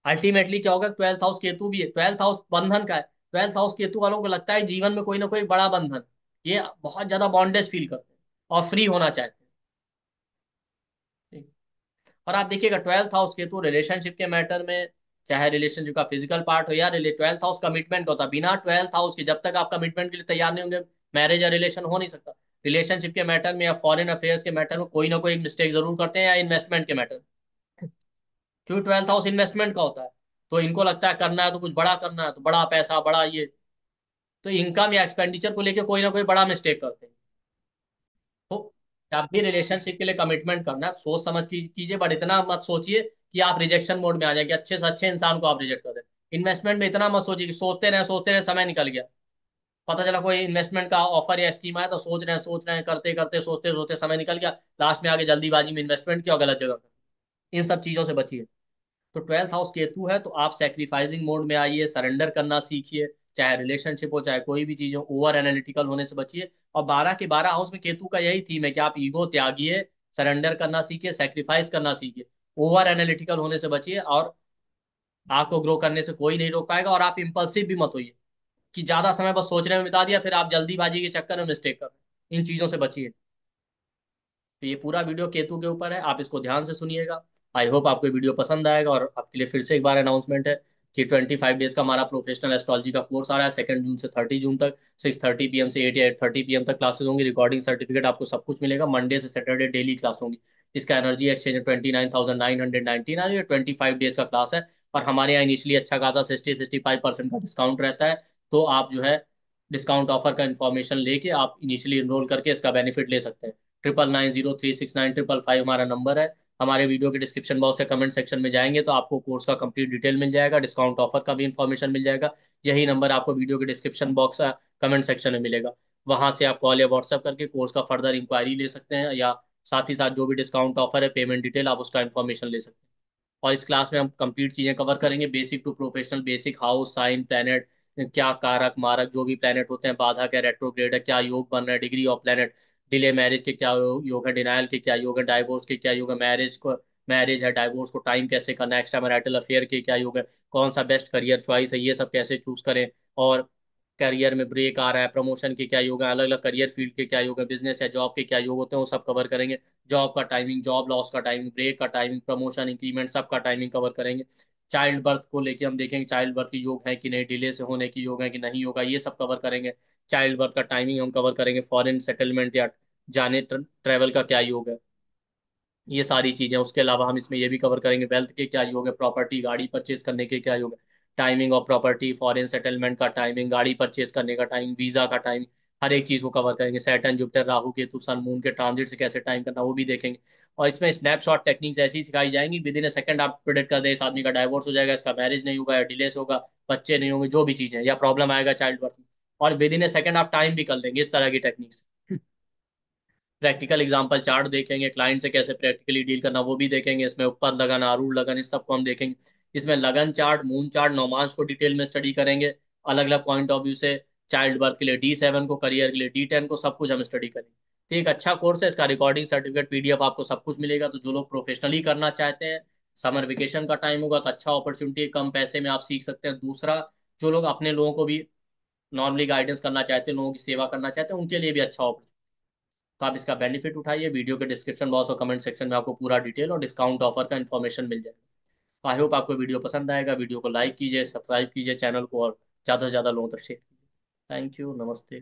अल्टीमेटली क्या होगा, 12th हाउस केतु भी है, 12th हाउस बंधन का है। 12th हाउस केतु वालों को लगता है जीवन में कोई ना कोई बड़ा बंधन, ये बहुत ज्यादा बॉन्डेज फील करते हैं और फ्री होना चाहते हैं। ठीक। और आप देखिएगा 12th हाउस केतु रिलेशनशिप के मैटर में, चाहे रिलेशनशिप का फिजिकल पार्ट हो या 12th हाउस कमिटमेंट होता है, बिना 12th हाउस के जब तक आप कमिटमेंट के लिए तैयार नहीं होंगे, मैरिज या रिलेशन हो नहीं सकता। रिलेशनशिप के मैटर में या फॉरेन अफेयर्स के मैटर में कोई ना कोई मिस्टेक जरूर करते हैं, या इन्वेस्टमेंट के मैटर, क्योंकि 12th हाउस इन्वेस्टमेंट का होता है। तो इनको लगता है करना है तो कुछ बड़ा करना है, तो बड़ा पैसा बड़ा ये, तो इनकम या एक्सपेंडिचर को लेके कोई ना कोई बड़ा मिस्टेक करते हैं। तो जब भी रिलेशनशिप के लिए कमिटमेंट करना है, सोच समझ कीजिए, बट इतना मत सोचिए कि आप रिजेक्शन मोड में आ जाए, कि अच्छे से अच्छे इंसान को आप रिजेक्ट कर दें। इन्वेस्टमेंट में इतना मत सोचिए कि सोचते रहे समय निकल गया, पता चला कोई इन्वेस्टमेंट का ऑफर या स्कीम आया तो सोच रहे हैं करते करते सोचते सोचते समय निकल गया, लास्ट में आगे जल्दीबाजी में इन्वेस्टमेंट किया और गलत जगह पर। इन सब चीजों से बचिए। तो 12th हाउस केतु है तो आप सेक्रीफाइसिंग मोड में आइए, सरेंडर करना सीखिए, चाहे रिलेशनशिप हो, चाहे कोई भी चीज हो, ओवर एनालिटिकल होने से बचिए। और 12 के 12 हाउस में केतु का यही थीम है कि आप ईगो त्यागिए, सरेंडर करना सीखिए, सेक्रीफाइस करना सीखिए। ओवर एनालिटिकल होने से बचिए, और आपको ग्रो करने से कोई नहीं रोक पाएगा। और आप इम्पल्सिव भी मत होइए कि ज्यादा समय बस सोचने में बिता दिया, फिर आप जल्दीबाजी के चक्कर में मिस्टेक कर रहे हैं। इन चीजों से बचिए। तो ये पूरा वीडियो केतु के ऊपर है, आप इसको ध्यान से सुनिएगा। आई होप आपको ये वीडियो पसंद आएगा। और आपके लिए फिर से एक बार अनाउंसमेंट है कि 25 डेज का हमारा प्रोफेशनल एस्ट्रोलॉजी का कोर्स आ रहा है, 2 जून से 30 जून तक। 6:30 PM से 8:30 PM तक क्लासेस होंगी। रिकॉर्डिंग सर्टिफिकेट आपको सब कुछ मिलेगा। मंडे से सैटरडे डेली क्लास होंगी। इसका एनर्जी एक्सचेंज 29,999 है। 25 डेज का क्लास है। और हमारे यहाँ इनिशियली अच्छा खासा 60-65% का डिस्काउंट रहता है। तो आप जो है डिस्काउंट ऑफर का इन्फॉर्मेशन लेके आप इनिशियली इनरोल करके इसका बेनिफिट ले सकते हैं। 99036955 हमारा नंबर है। हमारे वीडियो के डिस्क्रिप्शन बॉक्स या कमेंट सेक्शन में जाएंगे तो आपको कोर्स का कंप्लीट डिटेल मिल जाएगा, डिस्काउंट ऑफर का भी इन्फॉर्मेशन मिल जाएगा। यही नंबर आपको वीडियो के डिस्क्रिप्शन बॉक्स कमेंट सेक्शन में मिलेगा। वहां से आप कॉल या व्हाट्सएप करके कोर्स का फर्दर इंक्वायरी ले सकते हैं, या साथ ही साथ जो भी डिस्काउंट ऑफर है, पेमेंट डिटेल, आप उसका इन्फॉर्मेशन ले सकते हैं। और इस क्लास में हम कंप्लीट चीजें कवर करेंगे, basic to professional. Basic house sign planet, क्या कारक मारक जो भी प्लैनेट होते हैं, बाधा क्या, रेट्रोग्रेड है क्या, योग बन रहा है, degree of planet, delay marriage के क्या योग है, डिनायल के क्या योग है, डाइवोर्स के क्या योग है, मैरिज है डाइवोर्स को टाइम कैसे करना है, एक्स्ट्रा मैरिटल अफेयर के क्या योग है, कौन सा बेस्ट करियर चॉइस है, ये सब कैसे चूज करें। और करियर में ब्रेक आ रहा है, प्रमोशन के क्या योग है, अलग अलग करियर फील्ड के क्या योग है, बिजनेस या जॉब के क्या योग होते हैं, वो सब कवर करेंगे। जॉब का टाइमिंग, जॉब लॉस का टाइमिंग, ब्रेक का टाइमिंग, प्रमोशन इंक्रीमेंट सब का टाइमिंग कवर करेंगे। चाइल्ड बर्थ को लेके हम देखेंगे चाइल्ड बर्थ के योग है कि नहीं, डिले से होने की योग है कि नहीं होगा, ये सब कवर करेंगे। चाइल्ड बर्थ का टाइमिंग हम कवर करेंगे। फॉरेन सेटलमेंट या जाने ट्रैवल का क्या योग है, ये सारी चीजें। उसके अलावा हम इसमें ये भी कवर करेंगे वेल्थ के क्या योग है, प्रॉपर्टी गाड़ी परचेज करने के क्या योग है, timing of property, foreign settlement का टाइमिंग, गाड़ी परचेज करने का टाइम, वीजा का टाइम, हर एक चीज को कवर करेंगे। Saturn Jupiter Rahu Ketu sun moon के ट्रांजिट से कैसे टाइम करना, वो भी देखेंगे। और इसमें स्नैपशॉट टेक्निक्स ऐसी सिखाई जाएंगी, विद इन ए सेकंड आप प्रिडिक्ट कर दे इस आदमी का डाइवोर्स हो जाएगा, इसका मैरिज नहीं होगा, या डिलेस होगा, बच्चे नहीं होंगे, जो भी चीजें, या प्रॉब्लम आएगा चाइल्ड बर्थ में। और विद इन ए सेकंड आप टाइम भी कर लेंगे, इस तरह की टेक्निक्स। प्रैक्टिकल एग्जांपल चार्ट देखेंगे, क्लाइंट से कैसे प्रैक्टिकली डील करना वो भी देखेंगे। इसमें ऊपर लगन, आरूढ़ लगन, इस सबको हम देखेंगे। इसमें लगन चार्ट, मून चार्ट, नौमांश को डिटेल में स्टडी करेंगे, अलग अलग पॉइंट ऑफ व्यू से। चाइल्ड बर्थ के लिए D7 को, करियर के लिए D10 को, सब कुछ हम स्टडी करेंगे। तो एक अच्छा कोर्स है। इसका रिकॉर्डिंग सर्टिफिकेट PDF आपको सब कुछ मिलेगा। तो जो लोग प्रोफेशनली करना चाहते हैं, समर वेकेशन का टाइम होगा तो अच्छा अपॉर्चुनिटी है, कम पैसे में आप सीख सकते हैं। दूसरा, जो लोग अपने लोगों को भी नॉर्मली गाइडेंस करना चाहते हैं, लोगों की सेवा करना चाहते हैं, उनके लिए भी अच्छा ऑप्शन। तो आप इसका बेनिफिट उठाइए। वीडियो के डिस्क्रिप्शन बॉक्स और कमेंट सेक्शन में आपको पूरा डिटेल और डिस्काउंट ऑफर का इन्फॉर्मेशन मिल जाएगा। आई होप आपको वीडियो पसंद आएगा। वीडियो को लाइक कीजिए, सब्सक्राइब कीजिए चैनल को, और ज़्यादा से ज़्यादा लोगों तक शेयर कीजिए। थैंक यू, नमस्ते।